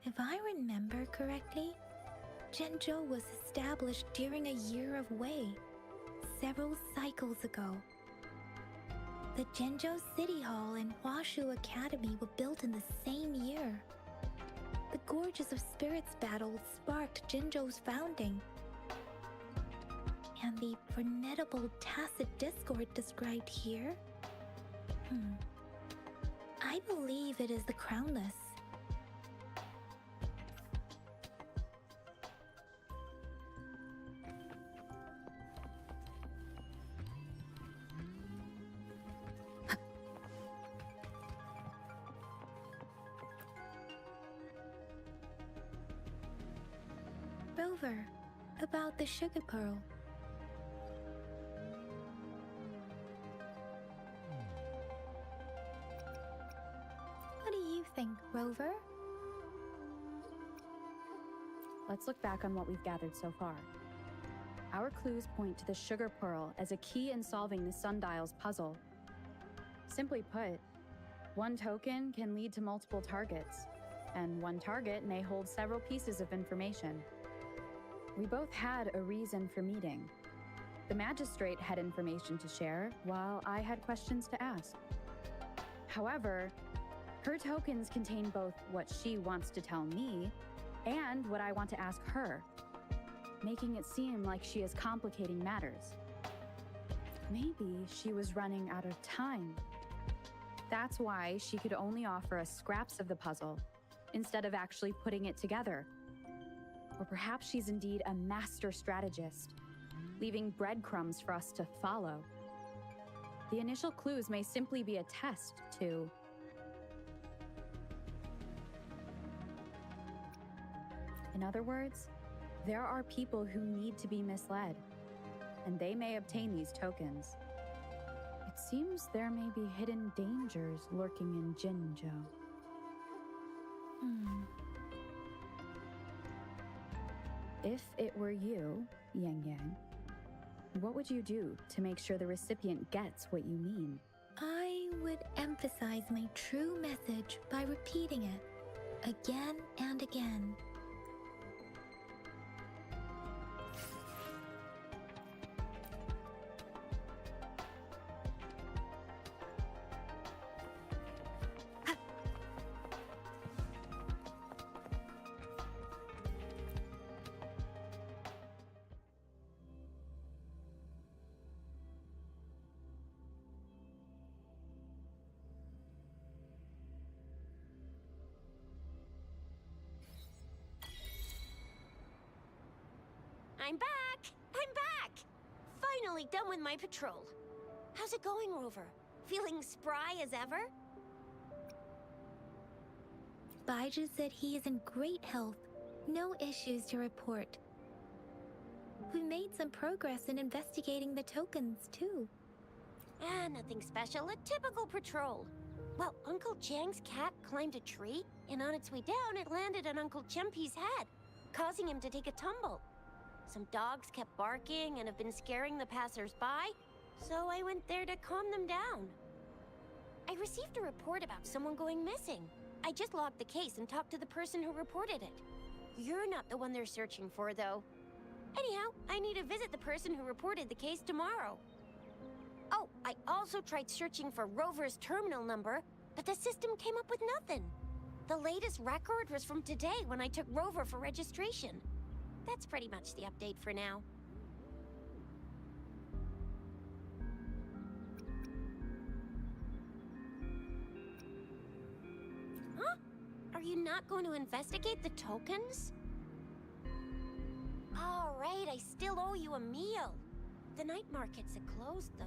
Speaker 3: If I remember correctly, Zhenzhou was established during a year of Wei, several cycles ago. The Zhenzhou City Hall and Huashu Academy were built in the same year. The Gorges of Spirits battle sparked Zhenzhou's founding. And the formidable tacit discord described here? I believe it is the Crownless. Rover, about the sugar pearl. What do you think, Rover?
Speaker 5: Let's look back on what we've gathered so far. Our clues point to the sugar pearl as a key in solving the sundial's puzzle. Simply put, one token can lead to multiple targets, and one target may hold several pieces of information. We both had a reason for meeting. The magistrate had information to share, while I had questions to ask. However, her tokens contain both what she wants to tell me and what I want to ask her, making it seem like she is complicating matters. Maybe she was running out of time. That's why she could only offer us scraps of the puzzle, instead of actually putting it together. Or perhaps she's indeed a master strategist, leaving breadcrumbs for us to follow. The initial clues may simply be a test to... In other words, there are people who need to be misled, and they may obtain these tokens. It seems there may be hidden dangers lurking in Jinzhou. If it were you, Yang Yang, what would you do to make sure the recipient gets what you mean?
Speaker 3: I would emphasize my true message by repeating it again and again.
Speaker 4: I'm back! I'm back! Finally done with my patrol. How's it going, Rover? Feeling spry as ever?
Speaker 3: Baiju said he is in great health. No issues to report. We made some progress in investigating the tokens, too.
Speaker 4: Nothing special. A typical patrol. Well, Uncle Chang's cat climbed a tree, and on its way down, it landed on Uncle Chempi's head, causing him to take a tumble. Some dogs kept barking and have been scaring the passers-by, so I went there to calm them down. I received a report about someone going missing. I just logged the case and talked to the person who reported it. You're not the one they're searching for, though. Anyhow, I need to visit the person who reported the case tomorrow. Oh, I also tried searching for Rover's terminal number, but the system came up with nothing. The latest record was from today when I took Rover for registration. That's pretty much the update for now. Huh? Are you not going to investigate the tokens? All right, I still owe you a meal. The night markets are closed, though.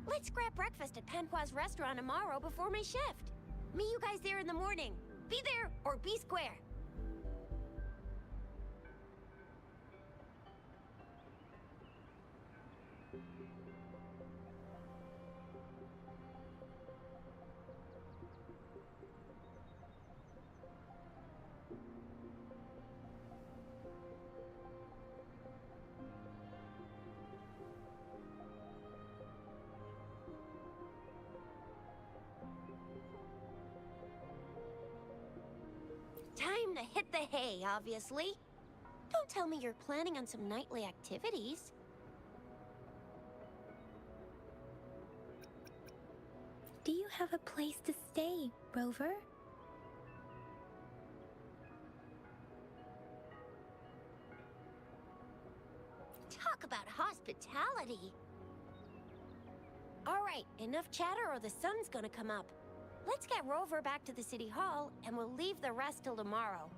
Speaker 4: Let's grab breakfast at Panhua's restaurant tomorrow before my shift. Meet you guys there in the morning. Be there or be square. Time to hit the hay, obviously. Don't tell me you're planning on some nightly activities.
Speaker 3: Do you have a place to stay, Rover?
Speaker 4: Talk about hospitality. All right, enough chatter or the sun's gonna come up. Let's get Rover back to the City Hall, and we'll leave the rest till tomorrow.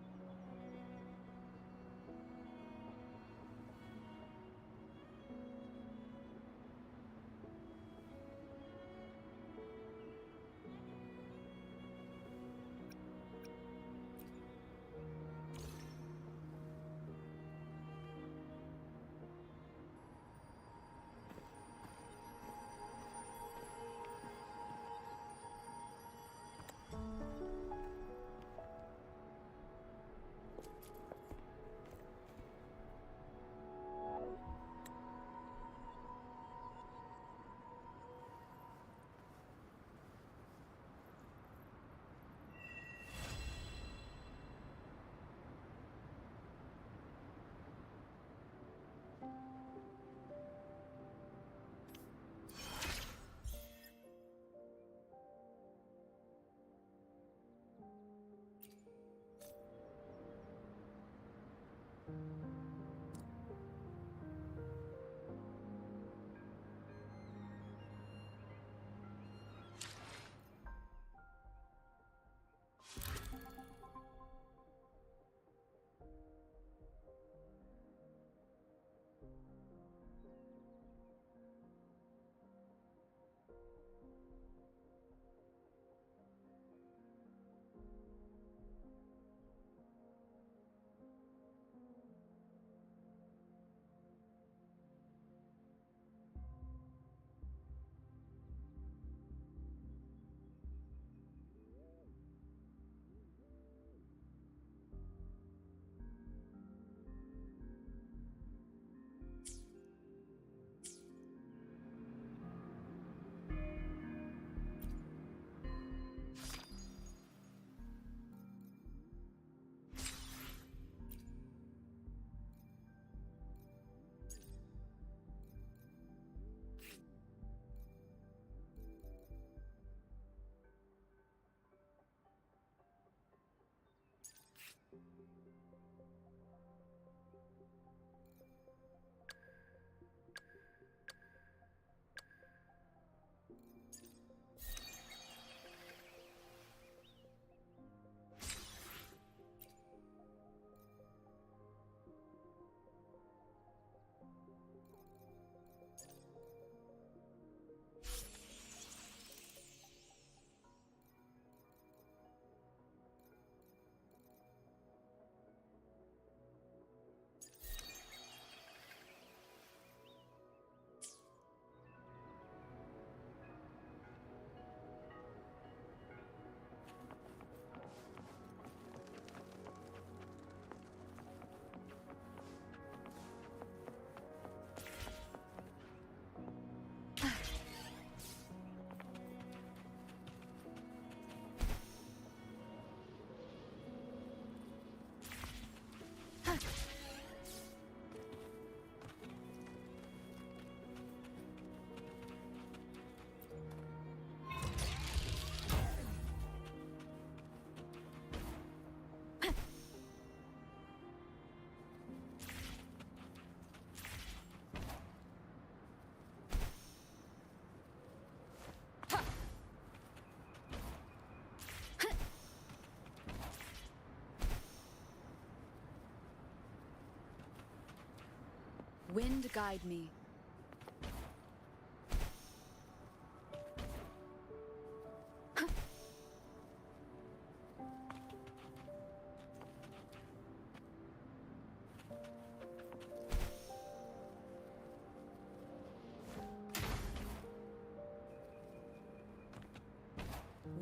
Speaker 5: Wind guide me.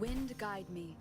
Speaker 5: Wind guide me.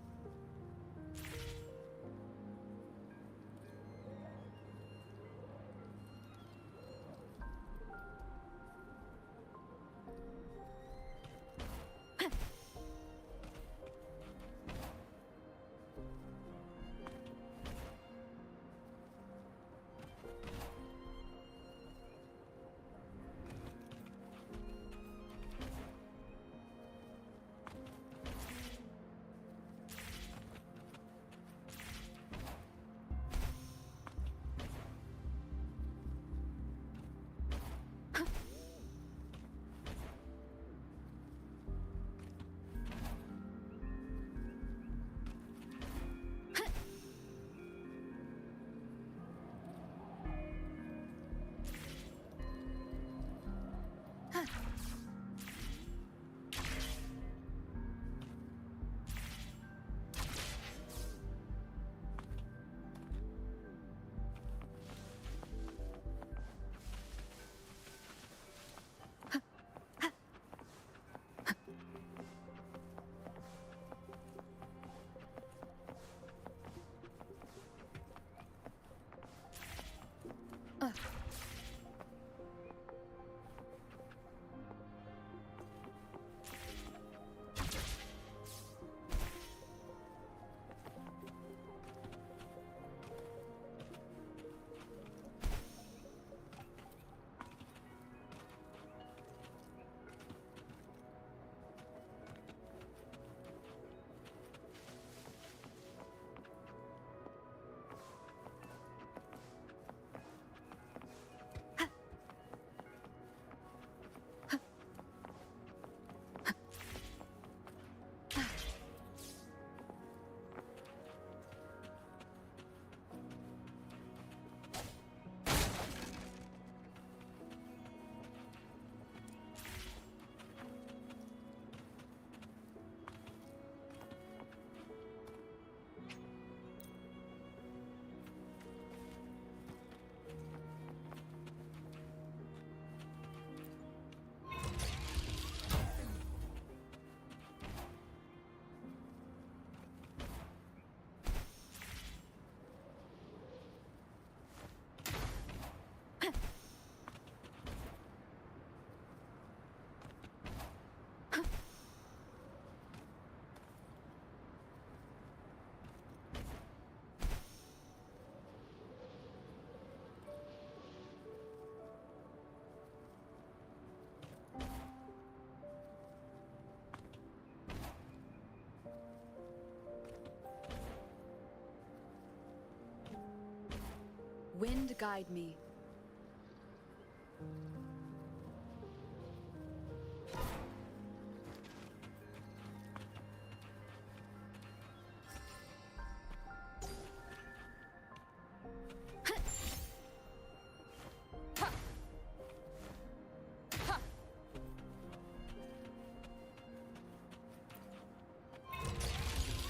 Speaker 5: Wind guide me.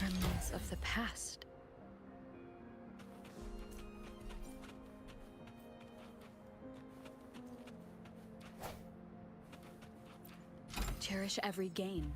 Speaker 5: Remnants of the past. Cherish every gain.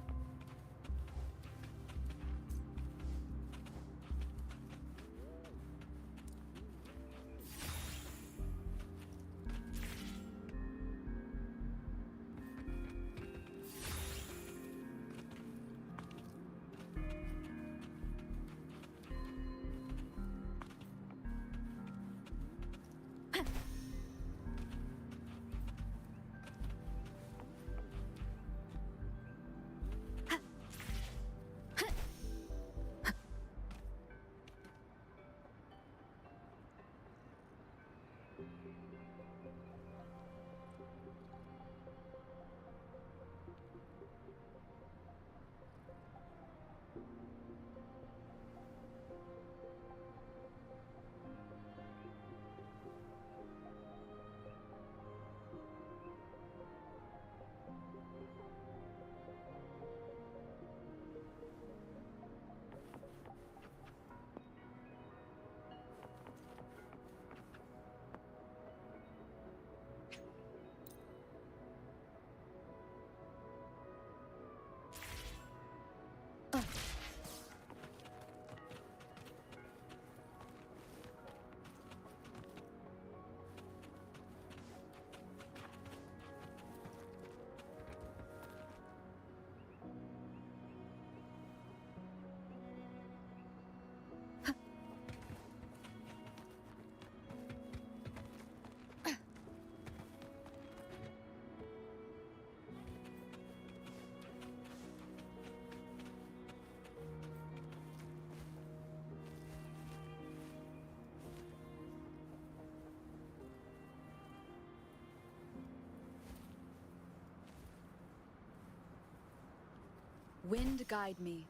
Speaker 5: Wind guide me.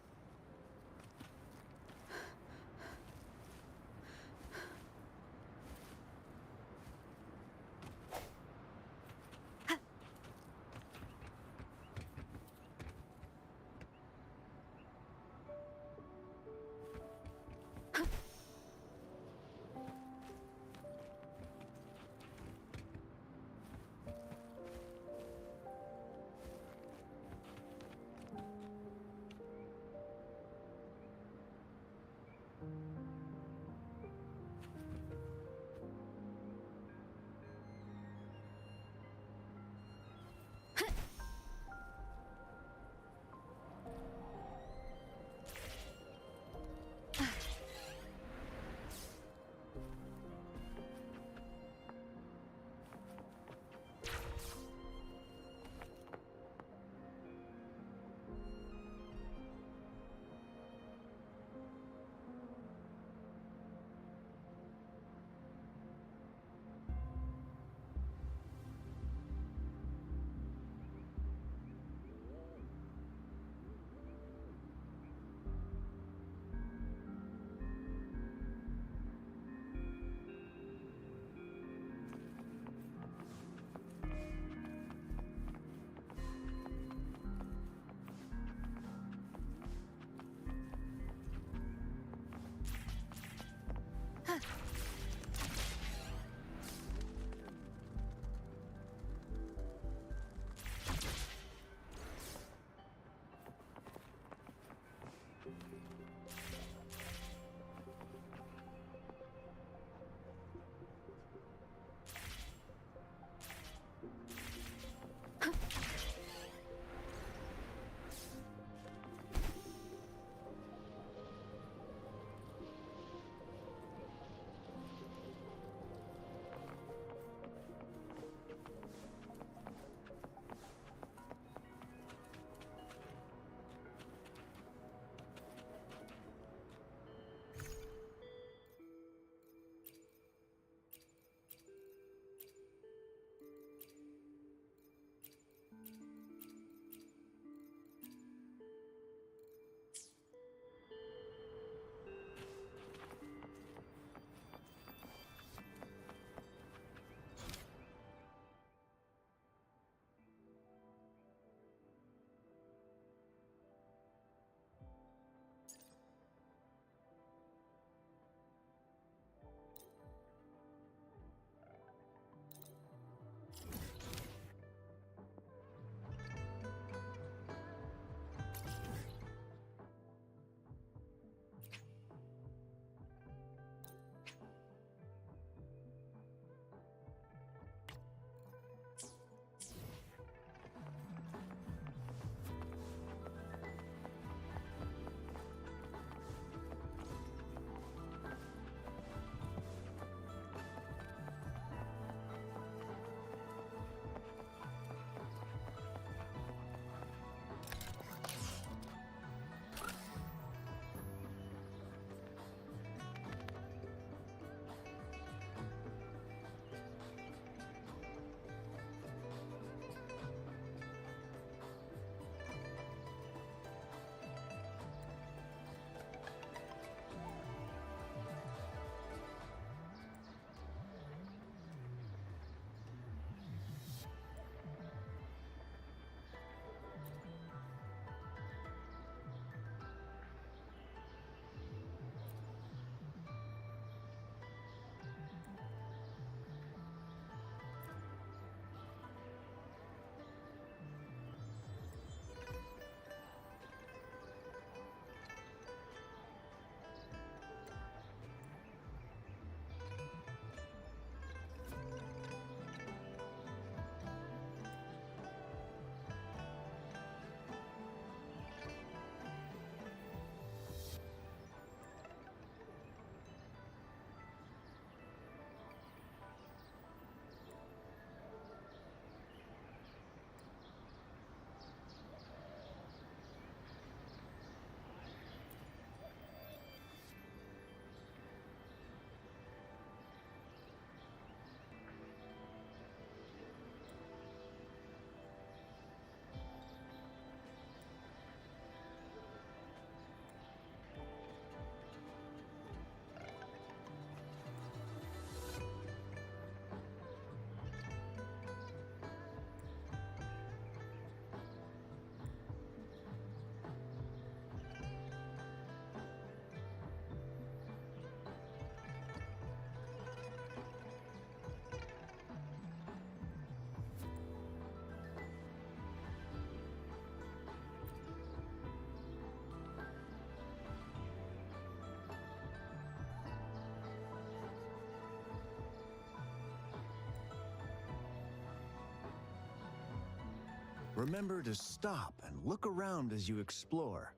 Speaker 12: Remember to stop and look around as you explore.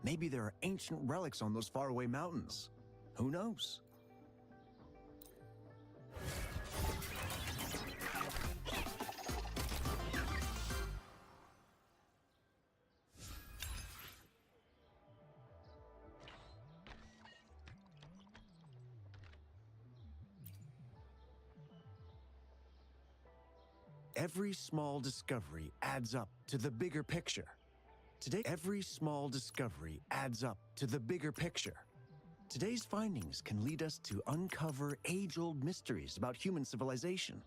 Speaker 12: Maybe there are ancient relics on those faraway mountains. Who knows? Every small discovery adds up to the bigger picture. Today, every small discovery adds up to the bigger picture. Today's findings can lead us to uncover age-old mysteries about human civilization.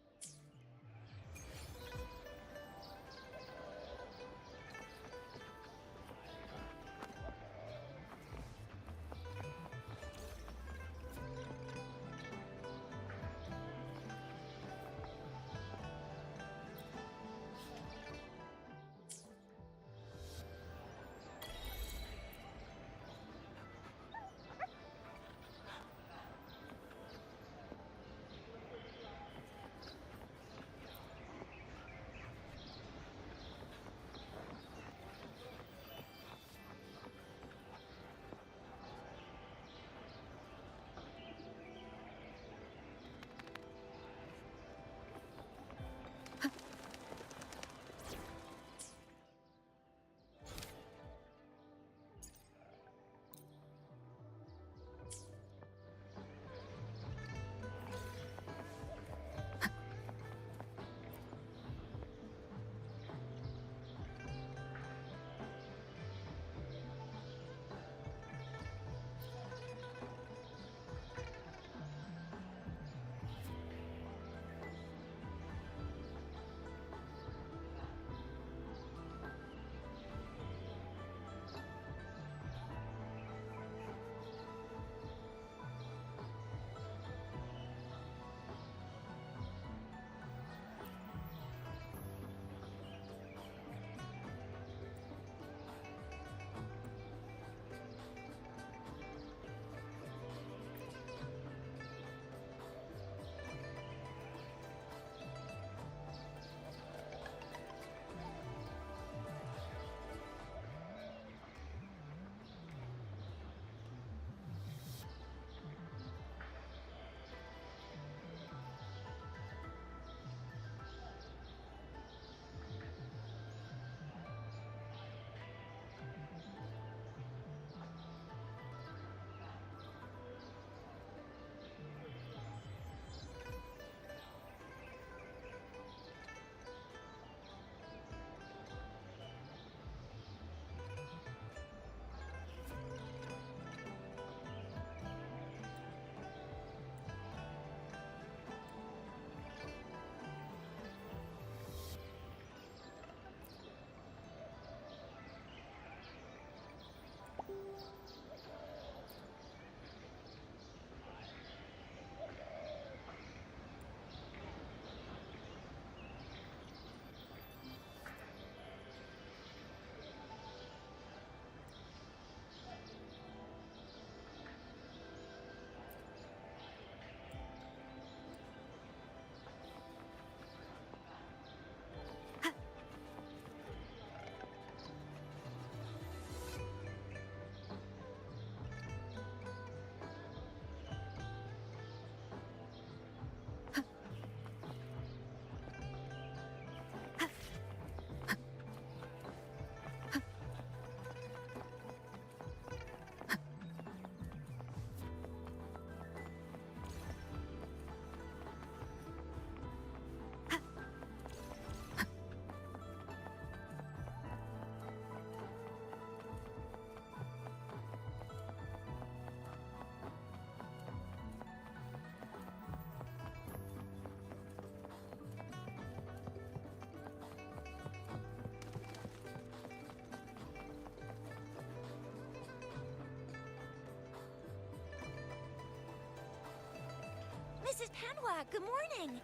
Speaker 2: Mrs. Panwa, good morning.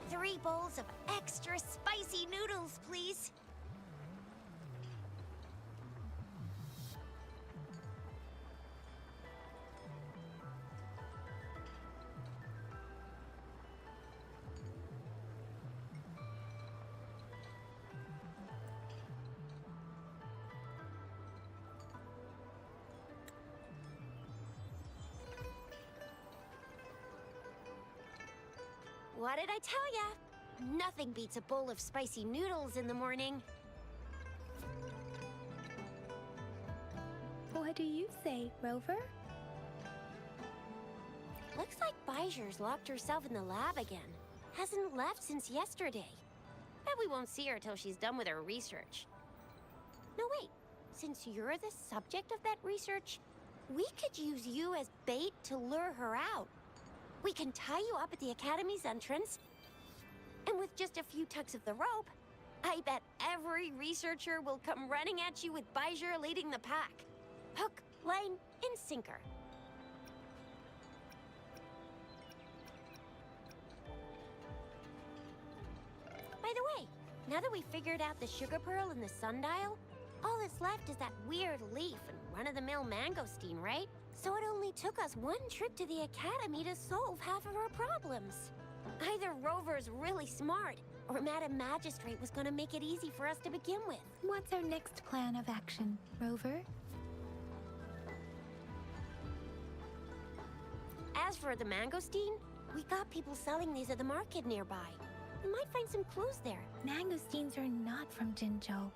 Speaker 2: 3 bowls of extra spicy noodles, please.
Speaker 4: What did I tell ya? Nothing beats a bowl of spicy noodles in the morning.
Speaker 3: What do you say, Rover?
Speaker 4: Looks like Bijou's locked herself in the lab again. Hasn't left since yesterday. Bet we won't see her till she's done with her research. No, wait. Since you're the subject of that research, we could use you as bait to lure her out. We can tie you up at the Academy's entrance, and with just a few tugs of the rope, I bet every researcher will come running at you with Bijou leading the pack. Hook, line, and sinker. By the way, now that we've figured out the sugar pearl and the sundial, all that's left is that weird leaf and run-of-the-mill mangosteen, right? So it only took us one trip to the Academy to solve half of our problems. Either Rover's really smart, or Madam Magistrate was gonna make it easy for us to begin with.
Speaker 3: What's our next plan of action, Rover?
Speaker 4: As for the mangosteen, we got people selling these at the market nearby. We might find some clues there.
Speaker 3: Mangosteens are not from Jinzhou.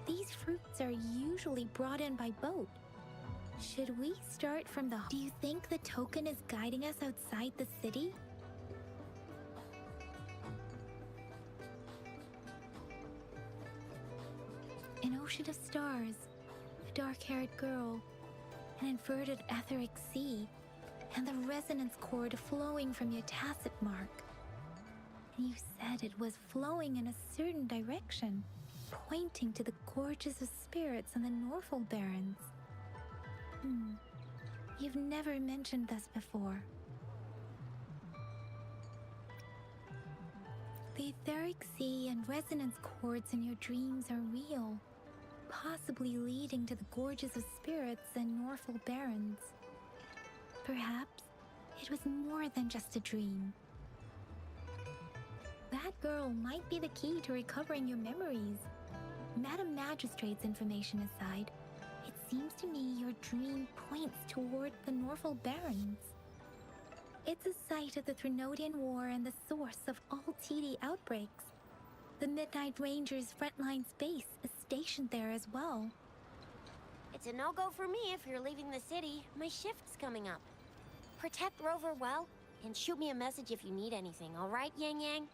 Speaker 3: These fruits are usually brought in by boat. Should we start from the... Do you think the token is guiding us outside the city? An ocean of stars, a dark-haired girl, an inverted etheric sea, and the resonance cord flowing from your tacit mark. And you said it was flowing in a certain direction, pointing to the gorges of spirits and the Norfolk Barrens. You've never mentioned this before. The etheric sea and resonance cords in your dreams are real, possibly leading to the gorges of spirits and Norfolk Barrens. Perhaps it was more than just a dream. That girl might be the key to recovering your memories. Madam Magistrate's information aside, it seems to me your dream points toward the Norfolk Barrens. It's a site of the Threnodian War and the source of all TD outbreaks. The Midnight Rangers' frontline base is stationed there as well.
Speaker 4: It's a no-go for me if you're leaving the city. My shift's coming up. Protect Rover well, and shoot me a message if you need anything, all right, Yang Yang?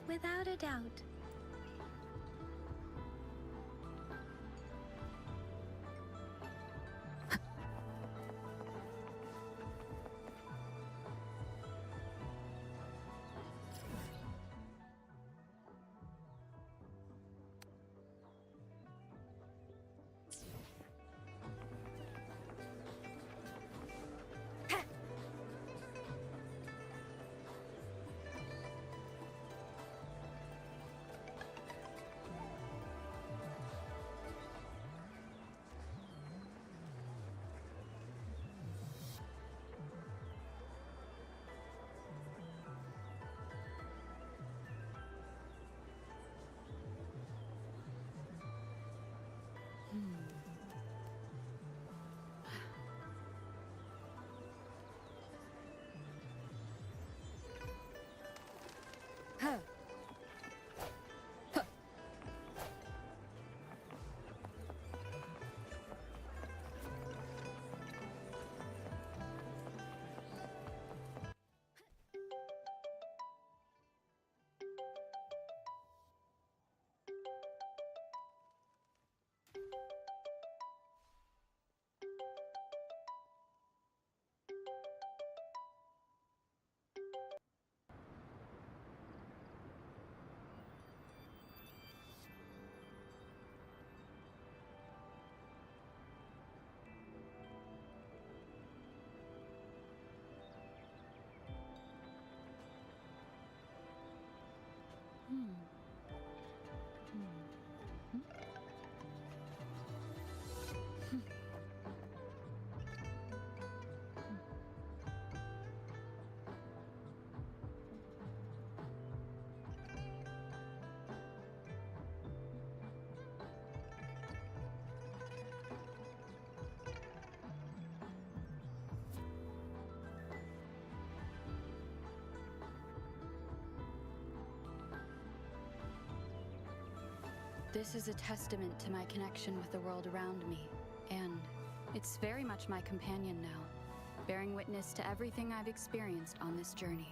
Speaker 3: Without a doubt.
Speaker 5: This is a testament to my connection with the world around me, and it's very much my companion now, bearing witness to everything I've experienced on this journey.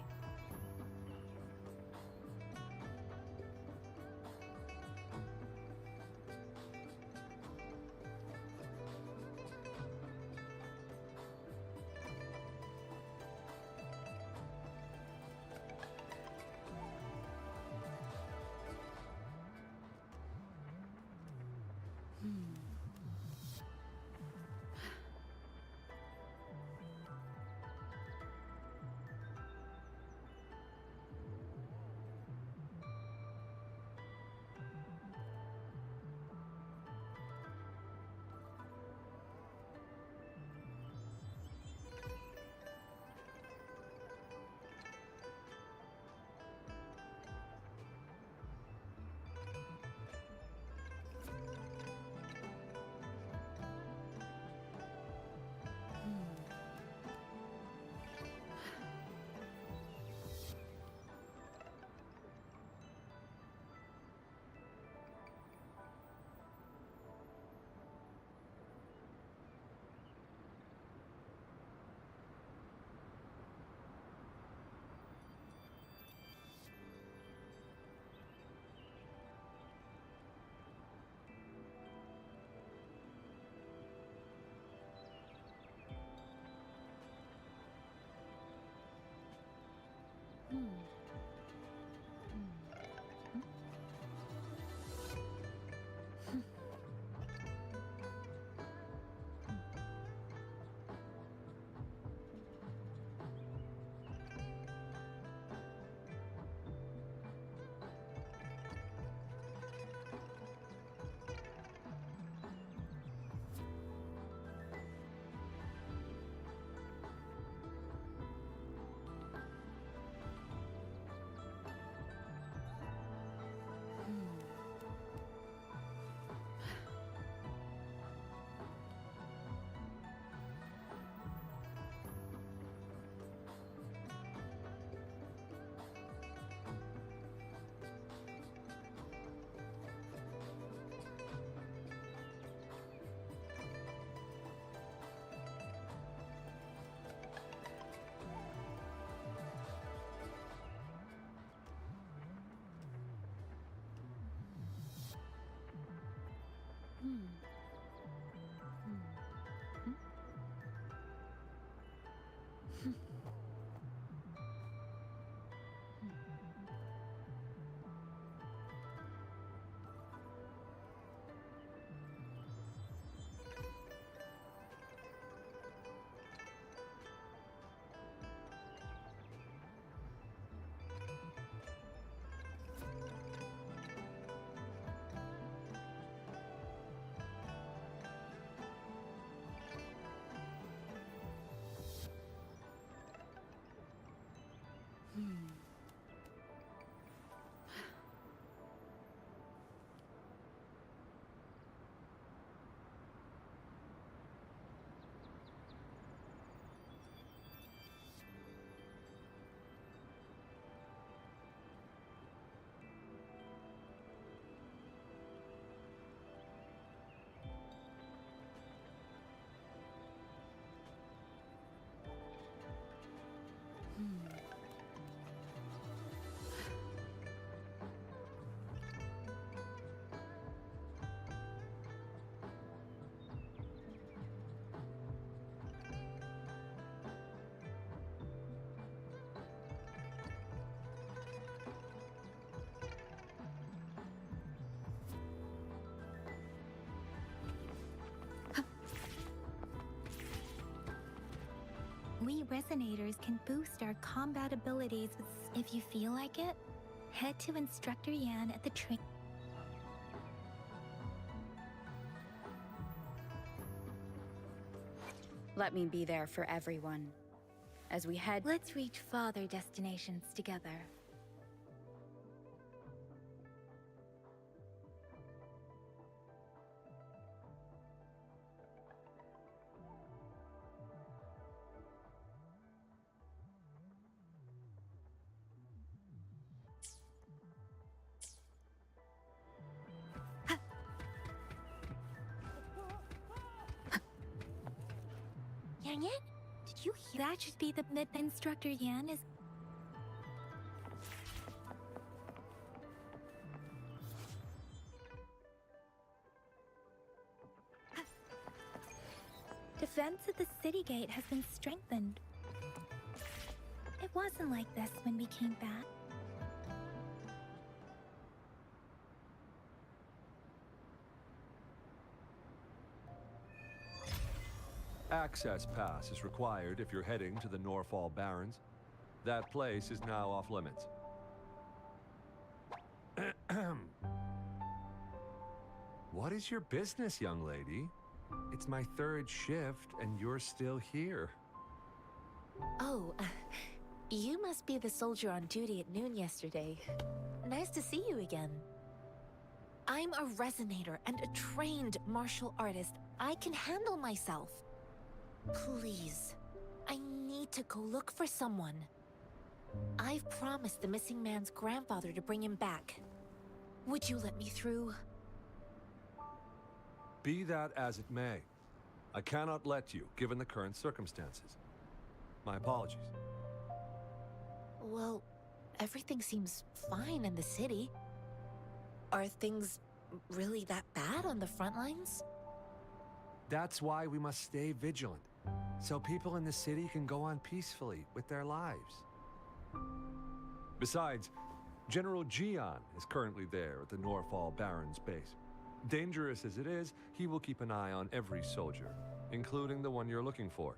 Speaker 3: We Resonators can boost our combat abilities with... If you feel like it, head to Instructor Yan at the train.
Speaker 5: Let me be there for everyone. As we head...
Speaker 3: Let's reach farther destinations together.
Speaker 2: Yang Yan, did you hear?
Speaker 3: That should be the mid Instructor Yan is... Defense at the city gate has been strengthened. It wasn't like this when we came back.
Speaker 13: Access pass is required if you're heading to the Norfall Barrens. That place is now off limits. What is your business, young lady? It's my third shift, and you're still here.
Speaker 14: Oh, you must be the soldier on duty at noon yesterday. Nice to see you again. I'm a resonator and a trained martial artist. I can handle myself. Please, I need to go look for someone. I've promised the missing man's grandfather to bring him back. Would you let me through?
Speaker 13: Be that as it may, I cannot let you, given the current circumstances. My apologies.
Speaker 14: Well, everything seems fine in the city. Are things really that bad on the front lines?
Speaker 13: That's why we must stay vigilant, so people in the city can go on peacefully with their lives. Besides, General Jian is currently there at the Norfall Barrens base. Dangerous as it is, he will keep an eye on every soldier, including the one you're looking for.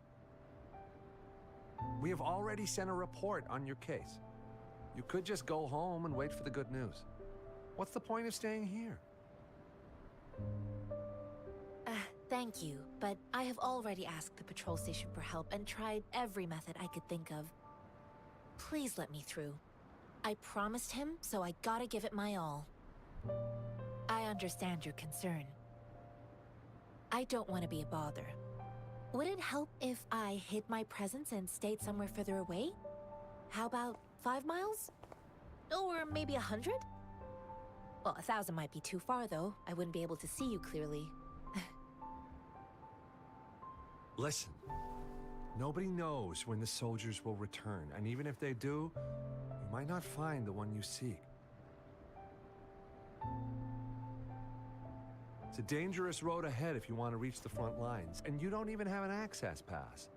Speaker 13: We have already sent a report on your case. You could just go home and wait for the good news. What's the point of staying here?
Speaker 14: Thank you, but I have already asked the patrol station for help and tried every method I could think of. Please let me through. I promised him, so I gotta give it my all. I understand your concern. I don't want to be a bother. Would it help if I hid my presence and stayed somewhere further away? How about 5 miles? Or maybe 100? Well, 1,000 might be too far, though. I wouldn't be able to see you clearly.
Speaker 13: Listen, nobody knows when the soldiers will return, and even if they do, you might not find the one you seek. It's a dangerous road ahead if you want to reach the front lines, and you don't even have an access pass.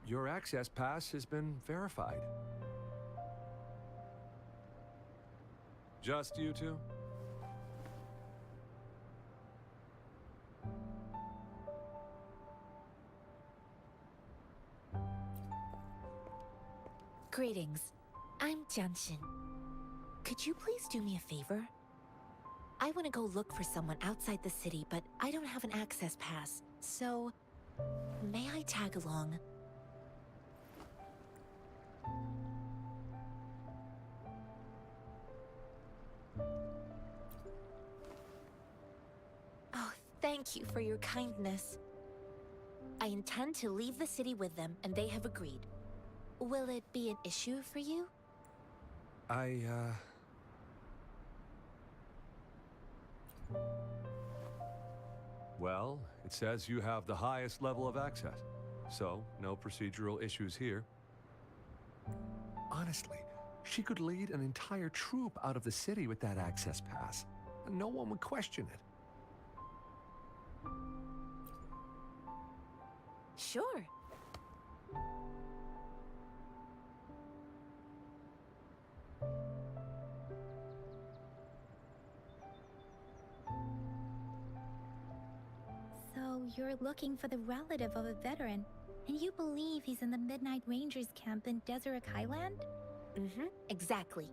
Speaker 13: Your access pass has been verified. Just you two?
Speaker 14: Greetings. I'm Jianshin. Could you please do me a favor? I want to go look for someone outside the city, but I don't have an access pass, so may I tag along? Oh, thank you for your kindness. I intend to leave the city with them, and they have agreed. Will it be an issue for you?
Speaker 13: Well, it says you have the highest level of access, so no procedural issues here. Honestly, she could lead an entire troop out of the city with that access pass, and no one would question it.
Speaker 14: Sure.
Speaker 3: So you're looking for the relative of a veteran, and you believe he's in the Midnight Rangers camp in Deseret Highland?
Speaker 14: Mm-hmm, exactly.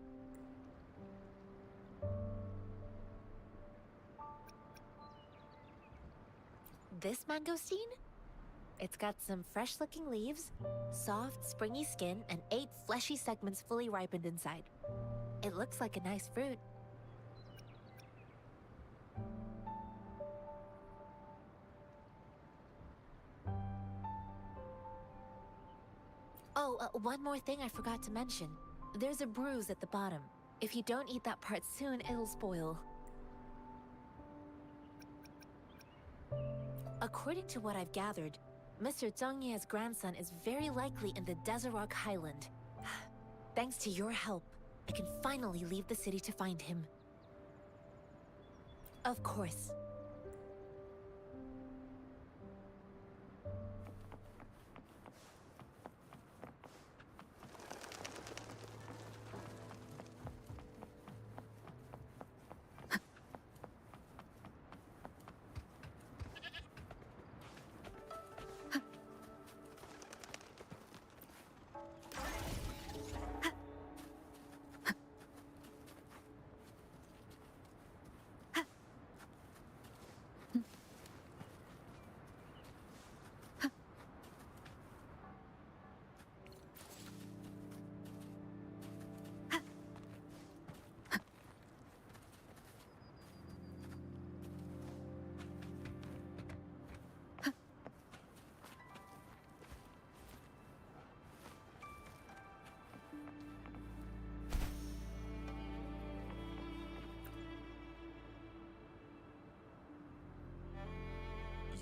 Speaker 14: This mangosteen? It's got some fresh-looking leaves, soft, springy skin, and 8 fleshy segments fully ripened inside. It looks like a nice fruit. Oh, one more thing I forgot to mention. There's a bruise at the bottom. If you don't eat that part soon, it'll spoil. According to what I've gathered, Mr. Zhang Ye's grandson is very likely in the Deseret Highland. Thanks to your help, I can finally leave the city to find him. Of course.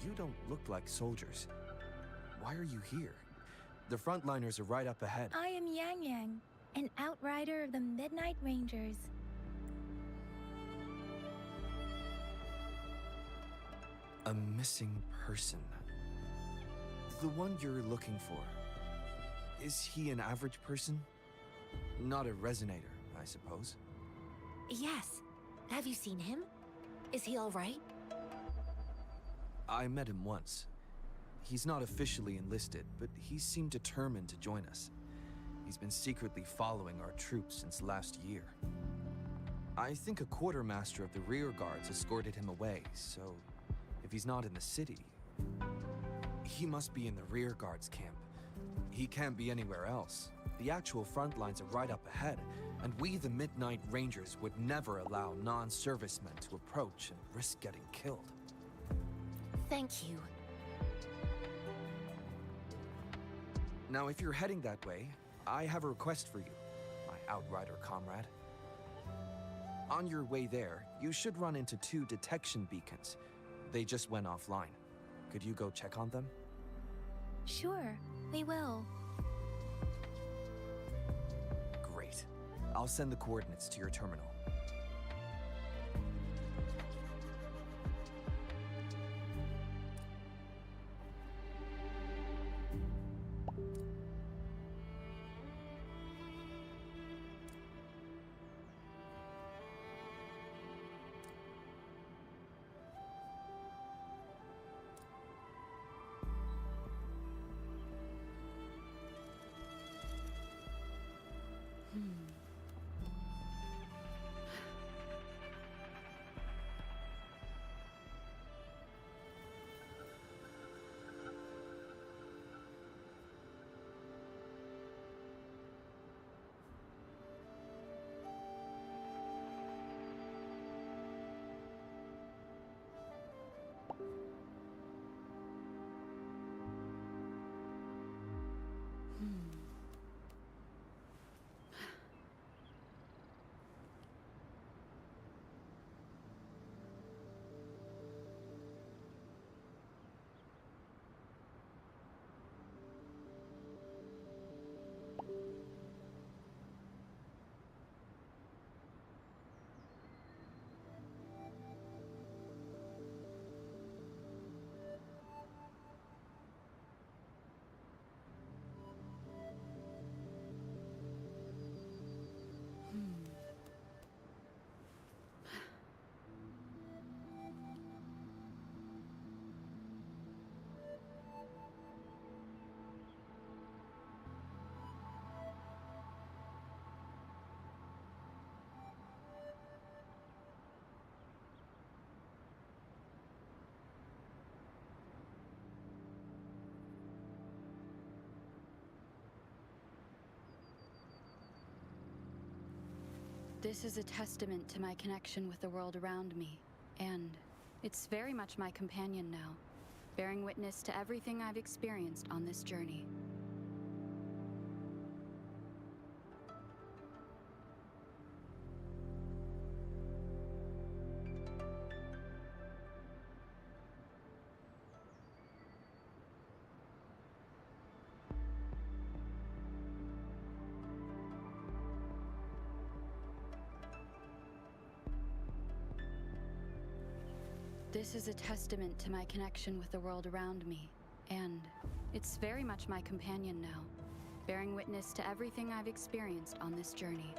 Speaker 15: You don't look like soldiers. Why are you here? The frontliners are right up ahead.
Speaker 3: I am Yang Yang, an outrider of the Midnight Rangers.
Speaker 15: A missing person. The one you're looking for. Is he an average person? Not a resonator, I suppose.
Speaker 14: Yes. Have you seen him? Is he all right?
Speaker 15: I met him once. He's not officially enlisted, but he seemed determined to join us. He's been secretly following our troops since last year. I think a quartermaster of the rear guards escorted him away, so if he's not in the city, he must be in the rear guards camp. He can't be anywhere else. The actual front lines are right up ahead, and we, the Midnight Rangers, would never allow non-servicemen to approach and risk getting killed.
Speaker 14: Thank you.
Speaker 15: Now, if you're heading that way, I have a request for you, my Outrider comrade. On your way there, you should run into 2 detection beacons. They just went offline. Could you go check on them?
Speaker 3: Sure, we will.
Speaker 15: Great. I'll send the coordinates to your terminal.
Speaker 5: This is a testament to my connection with the world around me, and it's very much my companion now, bearing witness to everything I've experienced on this journey. This is a testament to my connection with the world around me, and it's very much my companion now, bearing witness to everything I've experienced on this journey.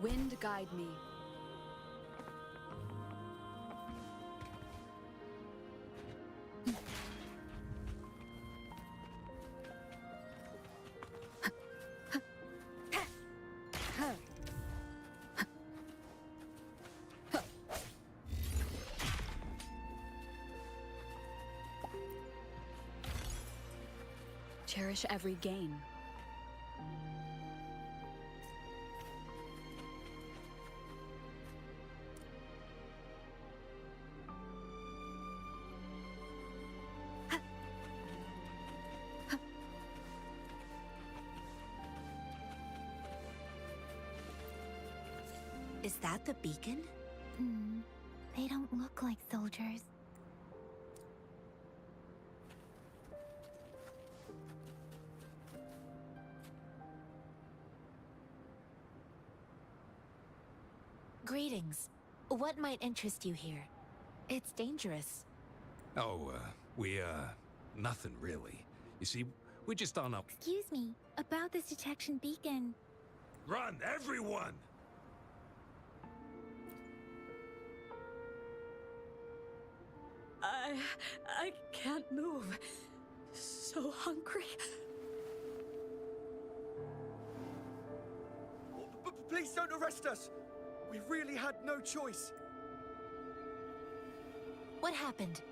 Speaker 5: Wind guide me. Cherish every gain.
Speaker 14: Is that the beacon?
Speaker 3: They don't look like soldiers.
Speaker 14: Greetings. What might interest you here? It's dangerous.
Speaker 7: Oh, nothing really. You see, we're just on up.
Speaker 3: Excuse me, about this detection beacon.
Speaker 7: Run, everyone!
Speaker 11: I can't move. So hungry.
Speaker 15: Please don't arrest us! We really had no choice.
Speaker 14: What happened?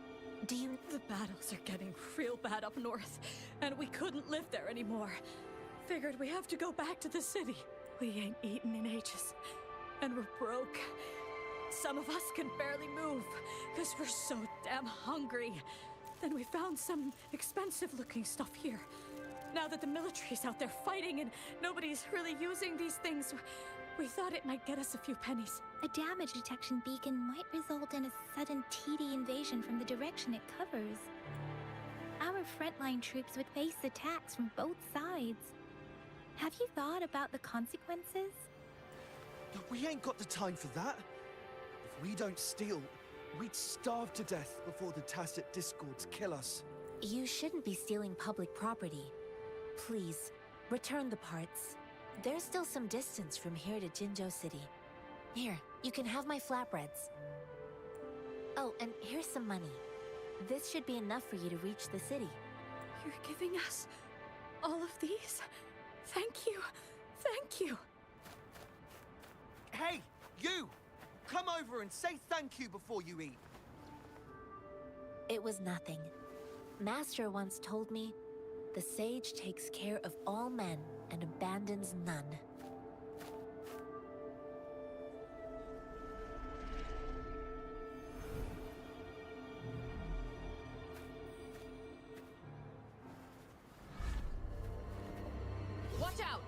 Speaker 14: Do you...
Speaker 11: The battles are getting real bad up north, and we couldn't live there anymore. Figured we have to go back to the city. We ain't eaten in ages, and we're broke. Some of us can barely move, because we're so damn hungry. Then we found some expensive-looking stuff here. Now that the military's out there fighting and nobody's really using these things, we thought it might get us a few pennies.
Speaker 3: A damage detection beacon might result in a sudden TD invasion from the direction it covers. Our frontline troops would face attacks from both sides. Have you thought about the consequences?
Speaker 12: We ain't got the time for that. If we don't steal, we'd starve to death before the Tacit Discords kill us.
Speaker 14: You shouldn't be stealing public property. Please, return the parts. There's still some distance from here to Jinzhou City. Here, you can have my flatbreads. Oh, and here's some money. This should be enough for you to reach the city.
Speaker 11: You're giving us all of these? Thank you. Thank you.
Speaker 12: Hey, you! Come over and say thank you before you eat.
Speaker 14: It was nothing. Master once told me, the sage takes care of all men and abandons none.
Speaker 11: Watch out!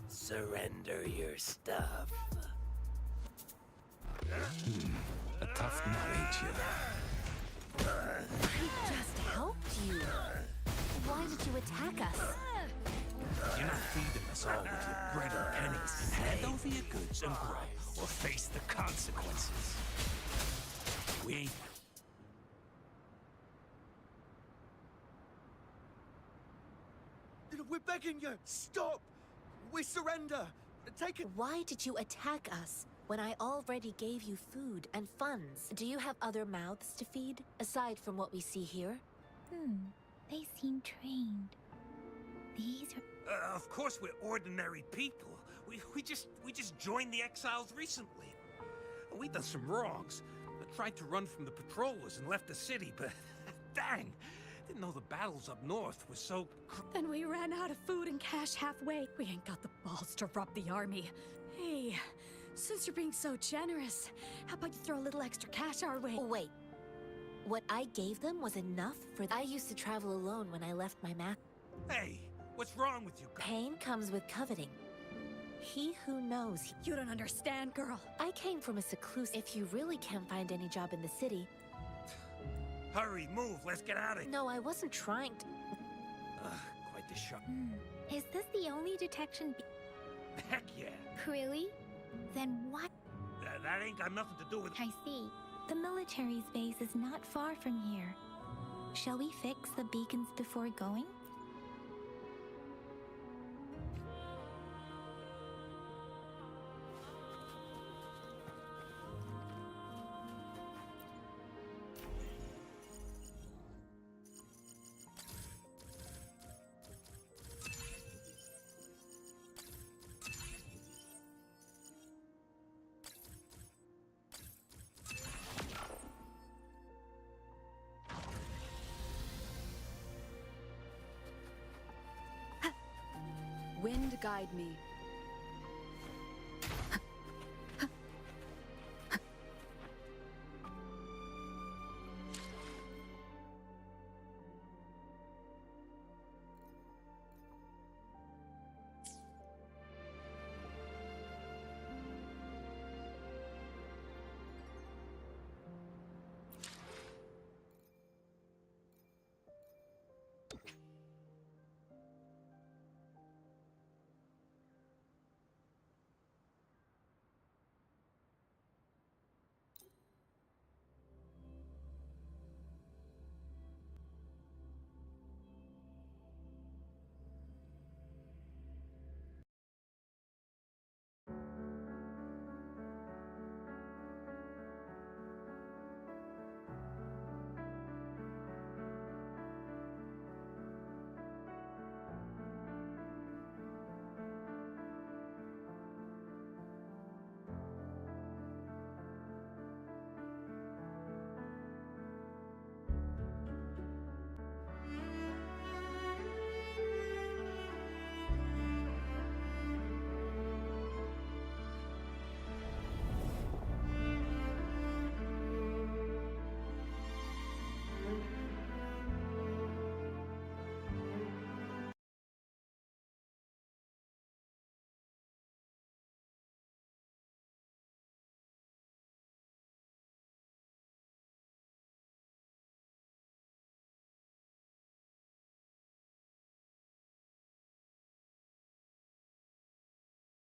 Speaker 8: Surrender your stuff.
Speaker 12: A tough nut, ain't you?
Speaker 14: We just helped you. Why did you attack us?
Speaker 8: You're not feeding us all with your bread and pennies. Hand over your goods and grow, or face the consequences. We ain't...
Speaker 12: We're begging you, stop! We surrender! Take it.
Speaker 14: Why did you attack us when I already gave you food and funds? Do you have other mouths to feed, aside from what we see here?
Speaker 3: They seem trained. These are...
Speaker 7: Of course we're ordinary people. We just joined the exiles recently. We done some wrongs. I tried to run from the patrollers and left the city, but dang! Didn't know the battles up north were so...
Speaker 11: Then we ran out of food and cash halfway. We ain't got the balls to rob the army. Hey, since you're being so generous, how about you throw a little extra cash our way?
Speaker 14: Oh, wait. What I gave them was enough for... I used to travel alone when I left my map.
Speaker 7: Hey, what's wrong with you?
Speaker 14: Pain comes with coveting. He who knows...
Speaker 11: You don't understand, girl.
Speaker 14: I came from a seclusive... If you really can't find any job in the city...
Speaker 7: Hurry, move, let's get out of here.
Speaker 14: No, I wasn't trying to...
Speaker 7: Quite the shock.
Speaker 3: Is this the only detection
Speaker 7: Heck yeah.
Speaker 3: Really? Then what?
Speaker 7: That ain't got nothing to do with...
Speaker 3: I see. The military's base is not far from here. Shall we fix the beacons before going?
Speaker 5: Wind guide me.